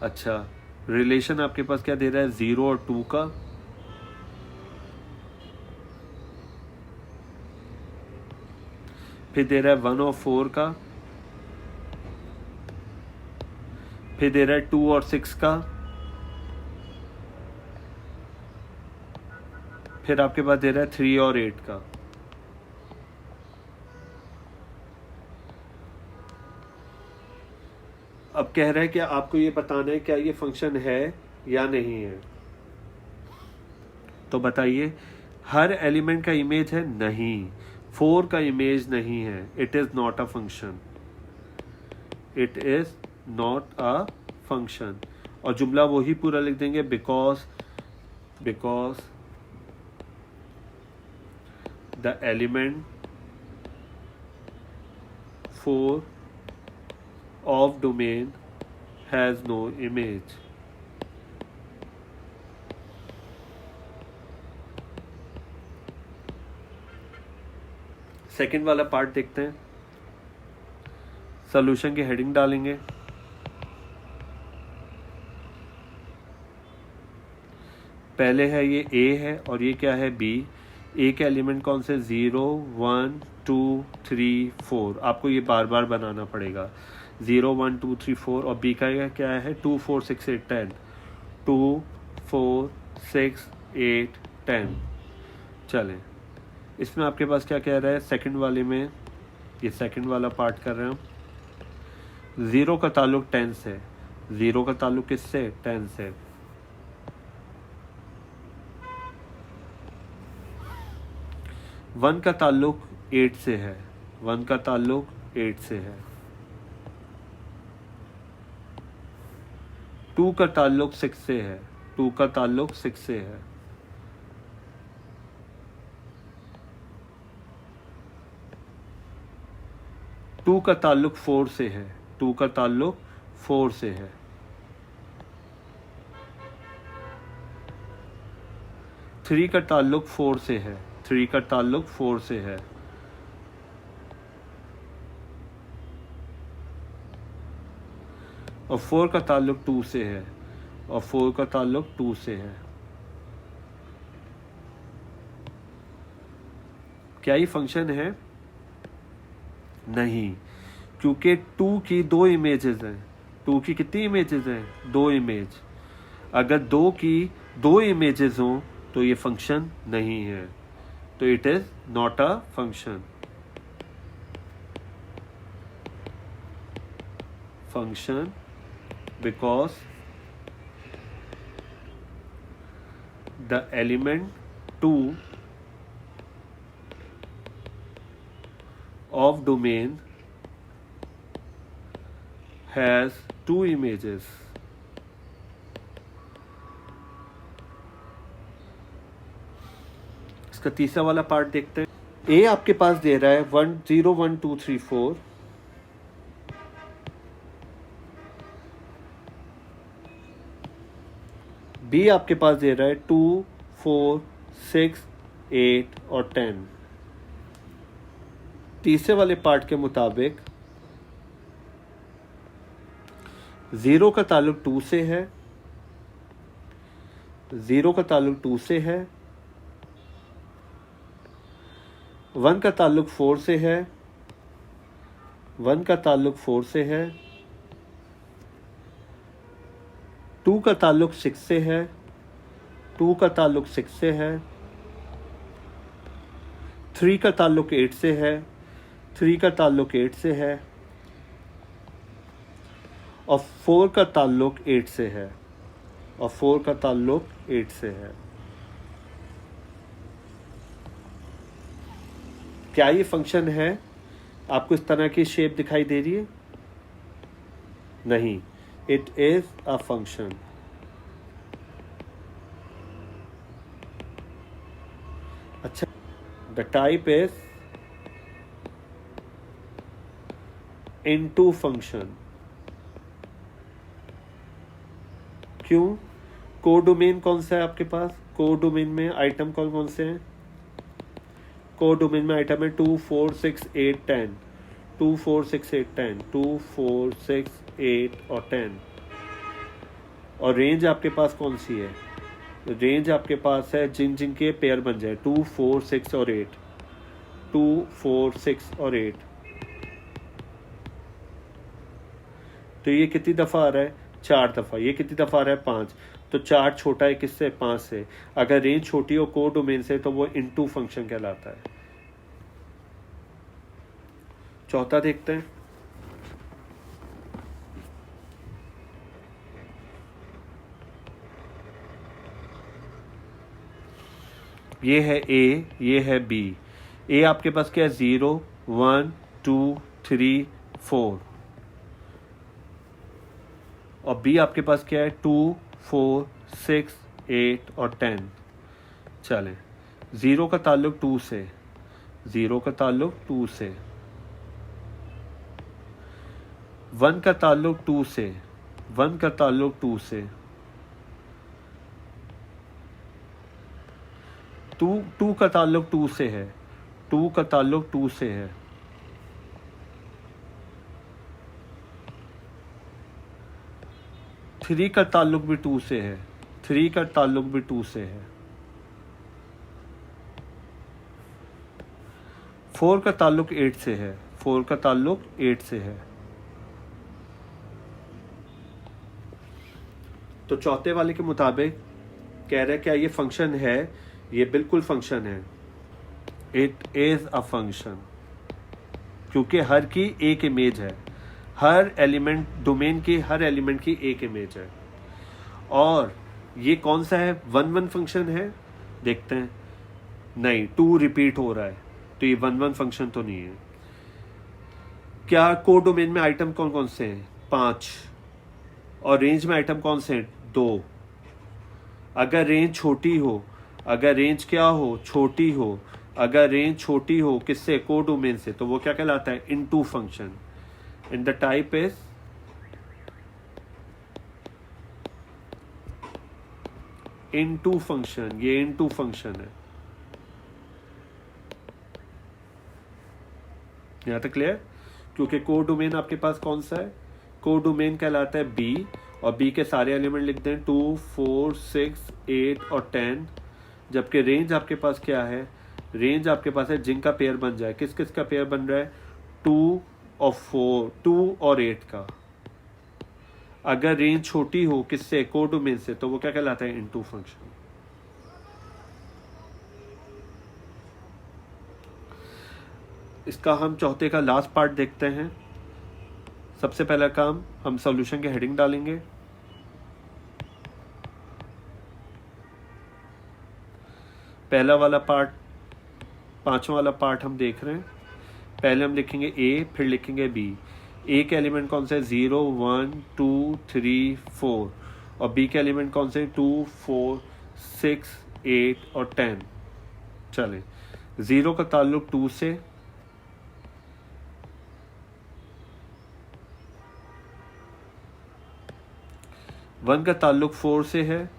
Speaker 1: अच्छा, रिलेशन आपके पास क्या दे रहा है, 0 और 2 का। फिर दे रहा है 1 और 4 का। फिर दे रहा है 2 और 6 का। फिर आपके पास दे रहा है 3 और 8 का। अब कह रहा है कि आपको ये बताना है क्या ये फंक्शन है या नहीं है। तो बताइए, हर एलिमेंट का इमेज है, नहीं। 4 का इमेज नहीं है, it is not a function, it is not a function. और जुमला वही पूरा लिख देंगे, because the element 4 of domain has no image। Second वाला पार्ट देखते हैं। सॉल्यूशन की हेडिंग डालेंगे। पहले है ये a है और ये क्या है, b। a के एलिमेंट कौन से, 0 1 2 3 4। आपको ये बार बार बनाना पड़ेगा, 0 1 2 3 4। और b का क्या है, 2 4 6 8 10, 2 4 6 8 10। चलें, इसमें आपके पास क्या कह रहा है, सेकंड वाले में, ये सेकंड वाला पार्ट कर रहे हैं हम। 0 का ताल्लुक 10 से, 0 का ताल्लुक किससे, 10 से। वन का ताल्लुक 8 से है, 1 का ताल्लुक 8 से है। 2 का ताल्लुक 6 से है, 2 का ताल्लुक 6 से है। टू का ताल्लुक 4 से है, 2 का ताल्लुक 4 से है। थ्री का ताल्लुक 4 से है, 3 का ताल्लुक 4 से है। और 4 का ताल्लुक 2 से है, और 4 का ताल्लुक 2 से है। क्या ये फंक्शन है, नहीं, क्योंकि 2 की 2 इमेजेस हैं। 2 की कितनी इमेजेस हैं, 2 इमेज। अगर 2 की 2 इमेजेस हों तो ये फंक्शन नहीं है, तो it is not a function. Function because the element 2 of domain has 2 images। इसका तीसरा वाला पार्ट देखते हैं। ए आपके पास दे रहा है 1 0 1 2 3 4। बी आपके पास दे रहा है 2, 4, 6, 8 और 10। तीसरे वाले पार्ट के मुताबिक 0 का ताल्लुक 2 से है, 0 का ताल्लुक 2 से है, 1 का ताल्लुक 4 से है, 1 का ताल्लुक 4 से है, 2 का ताल्लुक 6 से है, 2 का ताल्लुक 6 से है, 3 का ताल्लुक 8 से है, 3 का ताल्लुक 8 से है, और 4 का ताल्लुक 8 से है, और 4 का ताल्लुक 8 से है। क्या ये फंक्शन है? आपको इस तरह की शेप दिखाई दे रही है? नहीं, इट इज अ फंक्शन। अच्छा, the type is into function. क्यों? कोडोमेन कौन सा है आपके पास? कोडोमेन में आइटम कौन कौन से हैं? कोडोमेन में आइटम है 2, 4, 6, 8, 10, 2, 4, 6, 8, 10, 2, 4, 6, 8 और 10। और रेंज आपके पास कौन सी है? रेंज आपके पास है जिन जिन के पेयर बन जाए 2, 4, 6 और 8, 2, 4, 6 और 8। तो ये कितनी दफ़ा आ रहा है? 4 दफ़ा। ये कितनी दफ़ा आ रहा है? 5। तो 4 छोटा है किससे? 5 से। अगर रेंज छोटी हो कोडोमेन से तो वो इनटू फंक्शन कहलाता है। चौथा देखते हैं। ये है ए, ये है बी। ए आपके पास क्या है? 0, 1, 2, 3, 4। और बी आपके पास क्या है? 2, 4, 6, 8 और 10। चलें, 0 का ताल्लुक 2 से, 0 का ताल्लुक 2 से, 1 का ताल्लुक 2 से, 1 का ताल्लुक 2 से, 2 का ताल्लुक 2 से है, 2 का ताल्लुक 2 से है, 3 का ताल्लुक भी 2 से है, 3 का ताल्लुक भी 2 से है, 4 का ताल्लुक 8 से है, 4 का ताल्लुक 8 से है। तो चौथे वाले के मुताबिक कह रहे हैं क्या ये फंक्शन है? ये बिल्कुल फंक्शन है। इट इज अ फंक्शन, क्योंकि हर की एक इमेज है, हर एलिमेंट, डोमेन की हर एलिमेंट की एक इमेज है। और ये कौन सा है? 1, 1 फंक्शन है? देखते हैं। नहीं, 2 रिपीट हो रहा है, तो ये 1, 1 फंक्शन तो नहीं है। क्या कोडोमेन में आइटम कौन कौन से हैं? 5। और रेंज में आइटम कौन से हैं? 2। अगर रेंज छोटी हो, अगर रेंज क्या हो? छोटी हो। अगर रेंज छोटी हो किससे? कोडोमेन से, तो वो क्या कहलाता है? Into function. And the type is into function. ये इनटू फंक्शन है। यहां तक क्लियर? क्योंकि कोडोमेन आपके पास कौन सा है? कोडोमेन कहलाता है बी, और बी के सारे एलिमेंट लिखते हैं 2, 4, 6, 8 और 10। जबकि रेंज आपके पास क्या है? रेंज आपके पास है जिनका पेयर बन जाए। किस किस का पेयर बन रहा है? 2 और 4, 2 और 8 का। अगर रेंज छोटी हो किससे? कोडोमेन से, तो वो क्या कहलाता है? Into function. इसका हम चौथे का लास्ट पार्ट देखते हैं। सबसे पहला काम, हम सॉल्यूशन के हेडिंग डालेंगे। पहला वाला पार्ट, पांचवा वाला पार्ट हम देख रहे हैं। पहले हम लिखेंगे ए, फिर लिखेंगे बी। ए के एलिमेंट कौन से? 0, 1, 2, 3, 4। और बी के एलिमेंट कौन से? 2, 4, 6, 8 और 10। चलें, 0 का ताल्लुक 2 से, 1 का ताल्लुक 4 से है,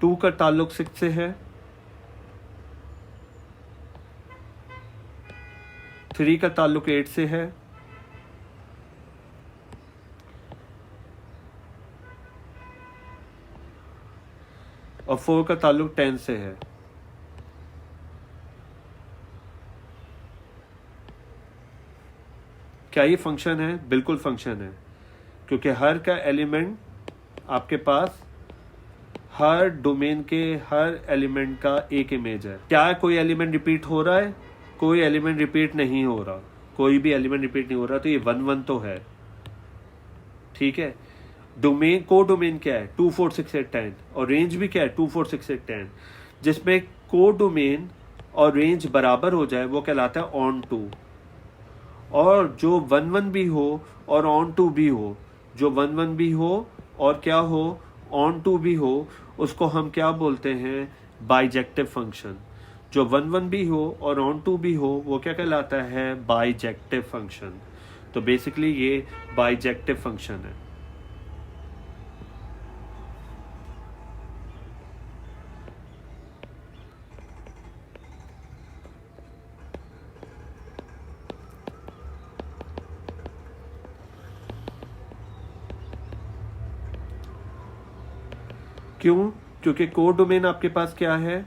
Speaker 1: 2 का ताल्लुक 6 से है, 3 का ताल्लुक 8 से है, और 4 का ताल्लुक 10 से है। क्या ये फंक्शन है? बिल्कुल फंक्शन है, क्योंकि हर का एलिमेंट आपके पास हर डोमेन के हर एलिमेंट का एक इमेज है। क्या कोई एलिमेंट रिपीट हो रहा है? कोई एलिमेंट रिपीट नहीं हो रहा, कोई भी एलिमेंट रिपीट नहीं हो रहा, तो ये 1 1 तो है। ठीक है, डोमेन को डोमेन क्या है? 2 4 6 8 10, और रेंज भी क्या है? 2 4 6 8 10। जिसमें को डोमेन और रेंज बराबर हो जाए वो कहलाता है ऑन टू। और जो 1 1 भी हो और ऑन टू भी हो, जो 1 1 भी हो और क्या हो, ऑन टू भी हो, उसको हम क्या बोलते हैं? Bijective function. जो 1 1 भी हो और ऑन टू भी हो वो क्या कहलाता है? Bijective function. तो बेसिकली ये बाइजेक्टिव फंक्शन है। क्यों? क्योंकि कोड डोमेन आपके पास क्या है?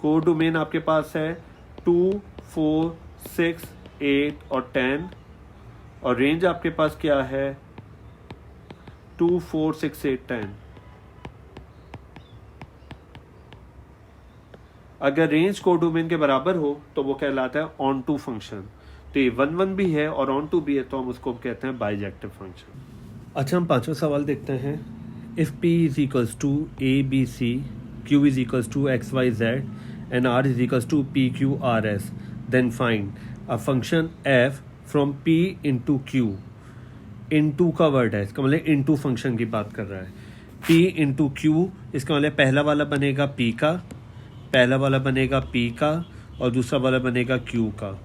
Speaker 1: कोड डोमेन आपके पास है 2 4 6 8 और 10, और रेंज आपके पास क्या है? 2 4 6 8 10। अगर रेंज कोड डोमेन के बराबर हो तो वो कहलाता है ऑन टू फंक्शन। तो ये 1 1 भी है और ऑन टू भी है, तो हम उसको कहते हैं बाइजेक्टिव फंक्शन। अच्छा, हम पांचवा सवाल देखते हैं। If P is equals to A, B, C, Q is equals to X, Y, Z, and R is equals to P, Q, R, S, then find a function F from P into Q. Into का word है, इसका मतलब into function की बात कर रहा है। P into Q, इसका मतलब पहला वाला बनेगा P का, पहला वाला बनेगा P का, और दूसरा वाला बनेगा Q का।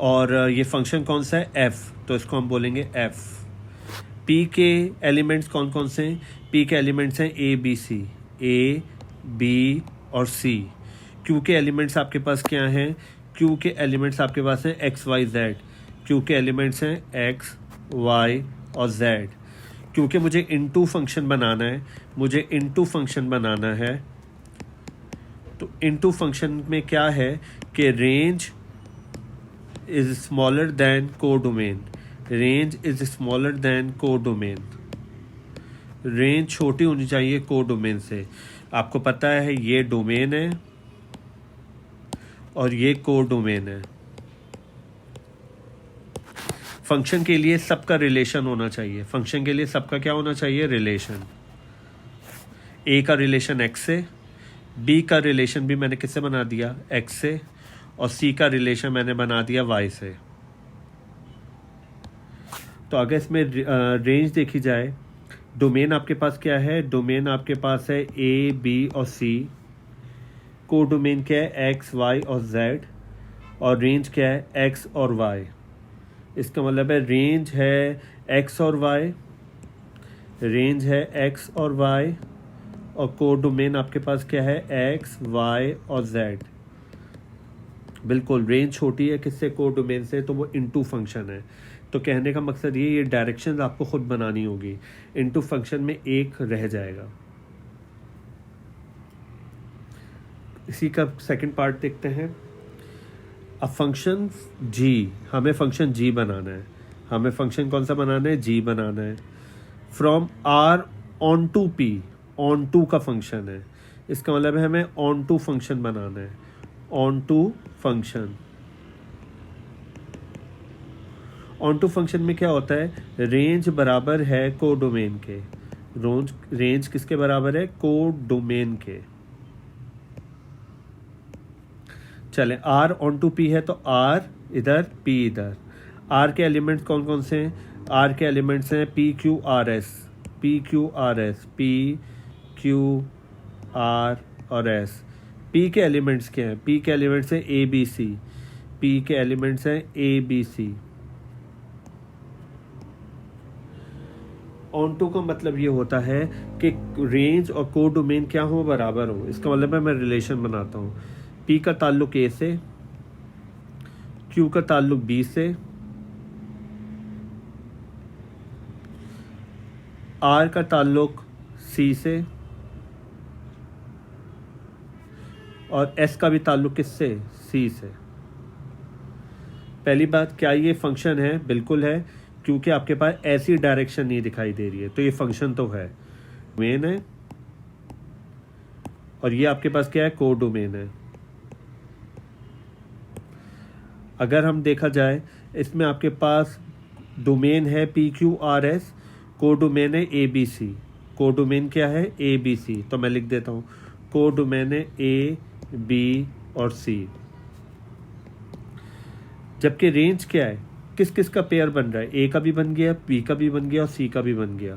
Speaker 1: और ये फंक्शन कौन सा है? F, तो इसको हम बोलेंगे F। P के एलिमेंट्स कौन कौन से हैं? P के एलिमेंट्स हैं A, B, C, A, B और C। Q के एलिमेंट्स आपके पास क्या हैं? Q के एलिमेंट्स आपके पास हैं X, Y, Z। Q के एलिमेंट्स हैं X, Y और Z। क्योंकि मुझे इनटू फंक्शन बनाना है, मुझे इनटू फंक्शन बनाना है, तो इनटू फंक्शन में क्या है कि range is smaller then code domain. Range is smaller then code domain. Range छोटी होनी चाहिए कोड डोमेन से। आपको पता है ये डोमेन है और ये कोड डोमेन है। फंक्शन के लिए सबका रिलेशन होना चाहिए, फंक्शन के लिए सबका क्या होना चाहिए? रिलेशन। ए का रिलेशन एक्स से, बी का रिलेशन भी मैंने किससे बना दिया? एक्स से, और सी का रिलेशन मैंने बना दिया वाई से। तो अगर इसमें रेंज देखी जाए, डोमेन आपके पास क्या है? डोमेन आपके पास है ए, बी और सी। को डोमेन क्या है? एक्स, वाई और जेड। और रेंज क्या है? एक्स और वाई। इसका मतलब है रेंज है एक्स और वाई, रेंज है एक्स और वाई, और को डोमेन आपके पास क्या है? एक्स, वाई और जेड। बिल्कुल, रेंज छोटी है किससे? को डोमेन से, तो वो इनटू फंक्शन है। तो कहने का मकसद ये डायरेक्शन आपको खुद बनानी होगी। इनटू फंक्शन में एक रह जाएगा। इसी का सेकंड पार्ट देखते हैं। अब फंक्शन जी, हमें फंक्शन जी बनाना है। हमें फंक्शन कौन सा बनाना है? जी बनाना है। From R onto P, onto का फंक्शन है। इसका मतलब है हमें ऑन टू फंक्शन बनाना है। Onto function, onto function में क्या होता है? रेंज बराबर है को डोमेन के। रेंज किसके बराबर है? को डोमेन के। चले, आर ऑन टू पी है तो आर इधर, पी इधर। आर के एलिमेंट्स कौन कौन से हैं? आर के एलिमेंट्स हैं P, Q, R, S. P, Q, R, S, P, Q, R और एस। पी के एलिमेंट्स क्या हैं? पी के एलिमेंट्स हैं ए, बी, सी। पी के एलिमेंट्स हैं A, B, C. Onto का मतलब ये होता है कि रेंज और को डोमेन क्या हो, बराबर हो। इसका मतलब है मैं रिलेशन बनाता हूँ, पी का ताल्लुक ए से, क्यू का ताल्लुक बी से, आर का ताल्लुक सी से, और एस का भी ताल्लुक किससे, सी से। पहली बात, क्या ये फंक्शन है? बिल्कुल है, क्योंकि आपके पास ऐसी डायरेक्शन नहीं दिखाई दे रही है, तो ये फंक्शन तो है, डोमेन है। और ये आपके पास क्या है, को डोमेन है। अगर हम देखा जाए, इसमें आपके पास डोमेन है पी क्यू आर एस, को डोमेन है ए बी सी। को डोमेन क्या है, ए बी सी। तो मैं लिख देता हूँ, को डोमेन है ए बी और सी। जबकि रेंज क्या है, किस किस का पेयर बन रहा है, ए का भी बन गया, बी का भी बन गया और सी का भी बन गया।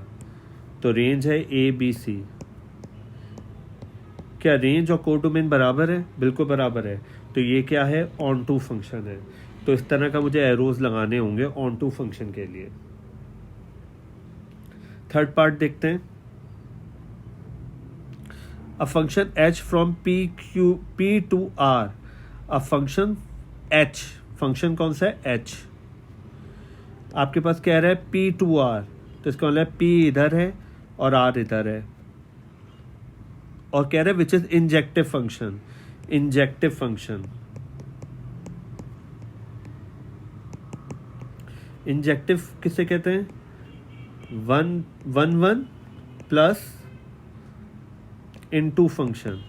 Speaker 1: तो रेंज है ए बी सी। क्या रेंज और को डोमेन बराबर है? बिल्कुल बराबर है। तो ये क्या है, ऑन टू फंक्शन है। तो इस तरह का मुझे एरोज लगाने होंगे ऑन टू फंक्शन के लिए। थर्ड पार्ट देखते हैं। A function h from p to r। A function h, function कौन सा है, h। आपके पास कह रहा है p टू r, तो इसका मतलब p इधर है और r इधर है। और कह रहा है which is injective function. Injective function, injective किसे कहते हैं, one plus into function.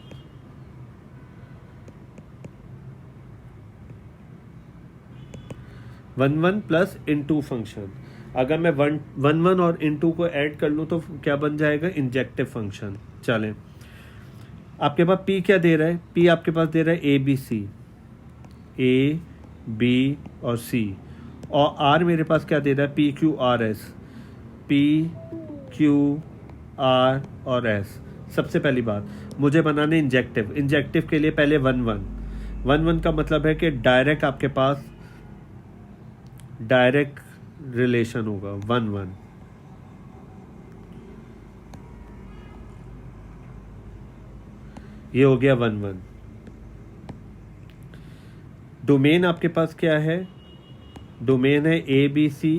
Speaker 1: One plus into function. अगर मैं वन और इनटू को ऐड कर लूँ तो क्या बन जाएगा, इंजेक्टिव फंक्शन। चलें, आपके पास p क्या दे रहा है, p आपके पास दे रहा है ए बी सी, ए बी और सी। और r मेरे पास क्या दे रहा है, P Q R S, P Q R और एस। सबसे पहली बात, मुझे बनाने इंजेक्टिव। इंजेक्टिव के लिए पहले वन का मतलब है कि डायरेक्ट आपके पास डायरेक्ट रिलेशन होगा, वन। ये हो गया वन। डोमेन आपके पास क्या है, डोमेन है ए बी सी,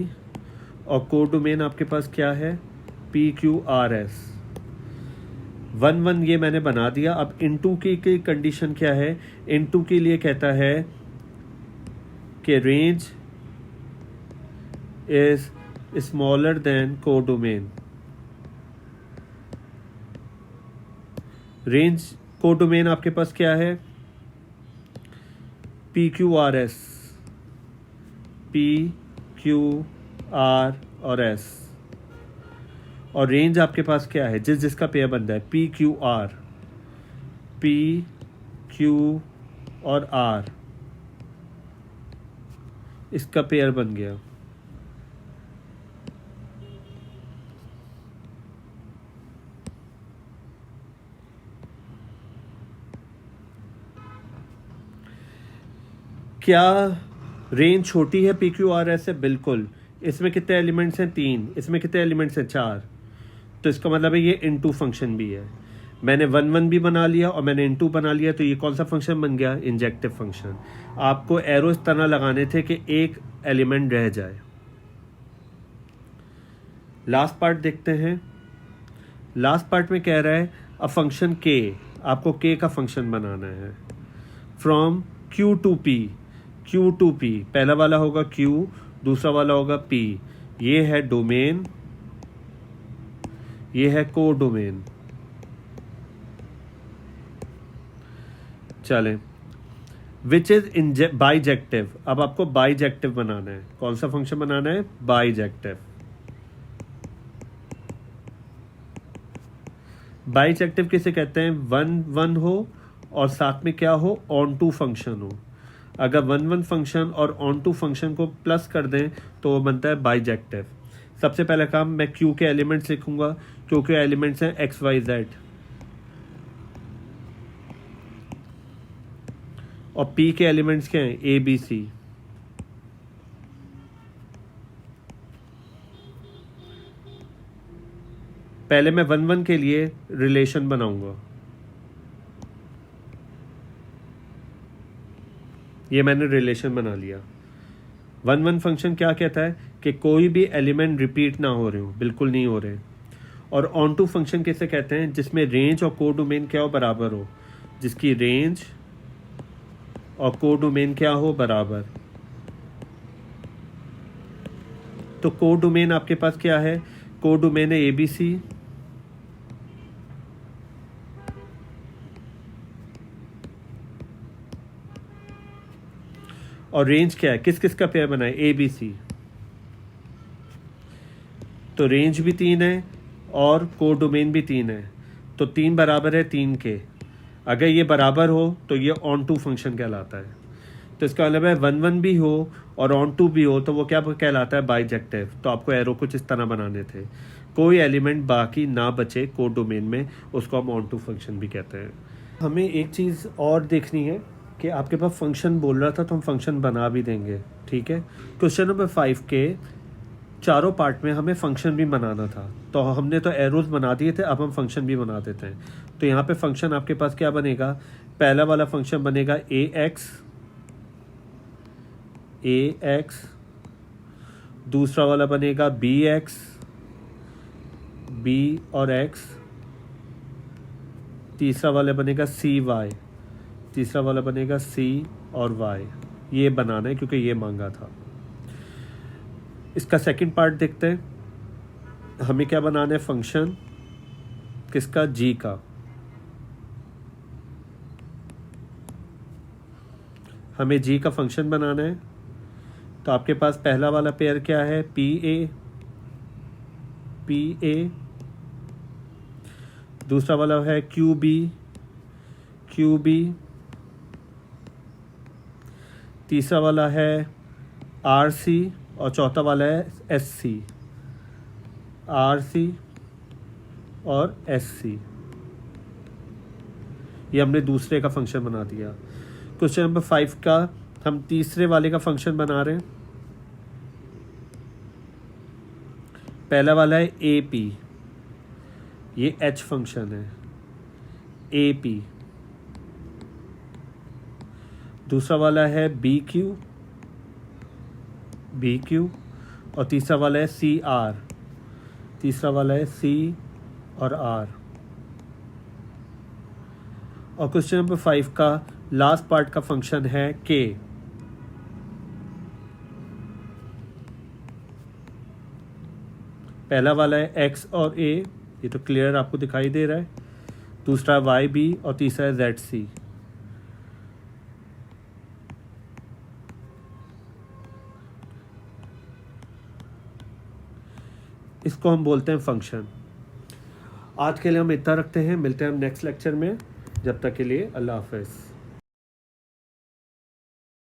Speaker 1: और को डोमेन आपके पास क्या है, P Q R S. One ये मैंने बना दिया। अब इनटू की कंडीशन क्या है, इनटू के लिए कहता है कि रेंज इज स्मॉलर देन को डोमेन। रेंज, को डोमेन आपके पास क्या है, P Q R S, P Q R और एस। और रेंज आपके पास क्या है, जिसका पेयर बन रहा है, P Q are, P Q और आर, इसका पेयर बन गया। क्या रेंज छोटी है पी क्यू आर एस से? बिल्कुल। इसमें कितने एलिमेंट्स हैं, 3। इसमें कितने एलिमेंट्स हैं, 4। तो इसका मतलब है ये इनटू फंक्शन भी है। मैंने वन भी बना लिया और मैंने इनटू बना लिया, तो ये कौन सा फंक्शन बन गया, इंजेक्टिव फंक्शन। आपको एरो इस तरह लगाने थे कि एक एलिमेंट रह जाए। लास्ट पार्ट देखते हैं। लास्ट पार्ट में कह रहा है अ फंक्शन के, आपको के का फंक्शन बनाना है from Q to P. Q to P, पहला वाला होगा क्यू, दूसरा वाला होगा पी। ये है डोमेन, ये है को डोमेन। चलें, विच इज बाइजेक्टिव। अब आपको बाइजेक्टिव बनाना है। कौन सा फंक्शन बनाना है, बाइजेक्टिव। बाइजेक्टिव किसे कहते हैं, वन हो और साथ में क्या हो, ऑन टू फंक्शन हो। अगर वन फंक्शन और ऑन टू फंक्शन को प्लस कर दें तो वो बनता है बाइजेक्टिव। सबसे पहला काम, मैं क्यू के एलिमेंट्स लिखूंगा। क्यू के एलिमेंट्स हैं एक्स वाई जेड, और पी के एलिमेंट्स क्या हैं, ए बी सी। पहले मैं 1 के लिए रिलेशन बनाऊंगा। ये मैंने रिलेशन बना लिया। 1 फंक्शन क्या कहता है कि कोई भी एलिमेंट रिपीट ना हो रहे हो, बिल्कुल नहीं हो रहे। और ऑन टू फंक्शन कैसे कहते हैं, जिसमें रेंज और कोडोमेन क्या हो, बराबर हो, जिसकी रेंज और कोडोमेन क्या हो, बराबर। तो कोडोमेन आपके पास क्या है, कोडोमेन है ABC, और रेंज क्या है, किस किस का पेयर बना है, ABC। तो रेंज भी 3 है और कोडोमेन भी 3 है, तो 3 बराबर है 3 के। अगर ये बराबर हो तो ये ऑन टू फंक्शन कहलाता है। तो इसका मतलब है 1 भी हो और ऑन टू भी हो तो वो क्या कहलाता है, बाइजेक्टिव। तो आपको एरो कुछ इस तरह बनाने थे, कोई एलिमेंट बाकी ना बचे कोडोमेन में, उसको हम ऑन टू फंक्शन भी कहते हैं। हमें एक चीज़ और देखनी है कि आपके पास फंक्शन बोल रहा था तो हम फंक्शन बना भी देंगे, ठीक है। क्वेश्चन नंबर 5 के चारों पार्ट में हमें फंक्शन भी बनाना था, तो हमने तो एरोज बना दिए थे, अब हम फंक्शन भी बना देते हैं। तो यहाँ पे फंक्शन आपके पास क्या बनेगा, पहला वाला फंक्शन बनेगा ax, दूसरा वाला बनेगा bx, b और x, तीसरा वाला बनेगा cy, तीसरा वाला बनेगा c और y। ये बनाना है क्योंकि ये मांगा था। इसका सेकंड पार्ट देखते हैं, हमें क्या बनाना है, फंक्शन किसका, g का। हमें g का फंक्शन बनाना है, तो आपके पास पहला वाला पेयर क्या है, pa, दूसरा वाला है qb, तीसरा वाला है rc और चौथा वाला है sc, rc और sc। ये हमने दूसरे का फंक्शन बना दिया। क्वेश्चन नंबर 5 का हम तीसरे वाले का फंक्शन बना रहे हैं। पहला वाला है AP, ये h फंक्शन है AP। दूसरा वाला है BQ, और तीसरा वाला है CR, तीसरा वाला है C और R। और क्वेश्चन नंबर 5 का लास्ट पार्ट का फंक्शन है K। पहला वाला है X और A, ये तो क्लियर आपको दिखाई दे रहा है। दूसरा YB और तीसरा है ZC। इसको हम बोलते हैं फंक्शन। आज के लिए हम इतना रखते हैं, मिलते हैं हम नेक्स्ट लेक्चर में। जब तक के लिए अल्लाह हाफ़िज़।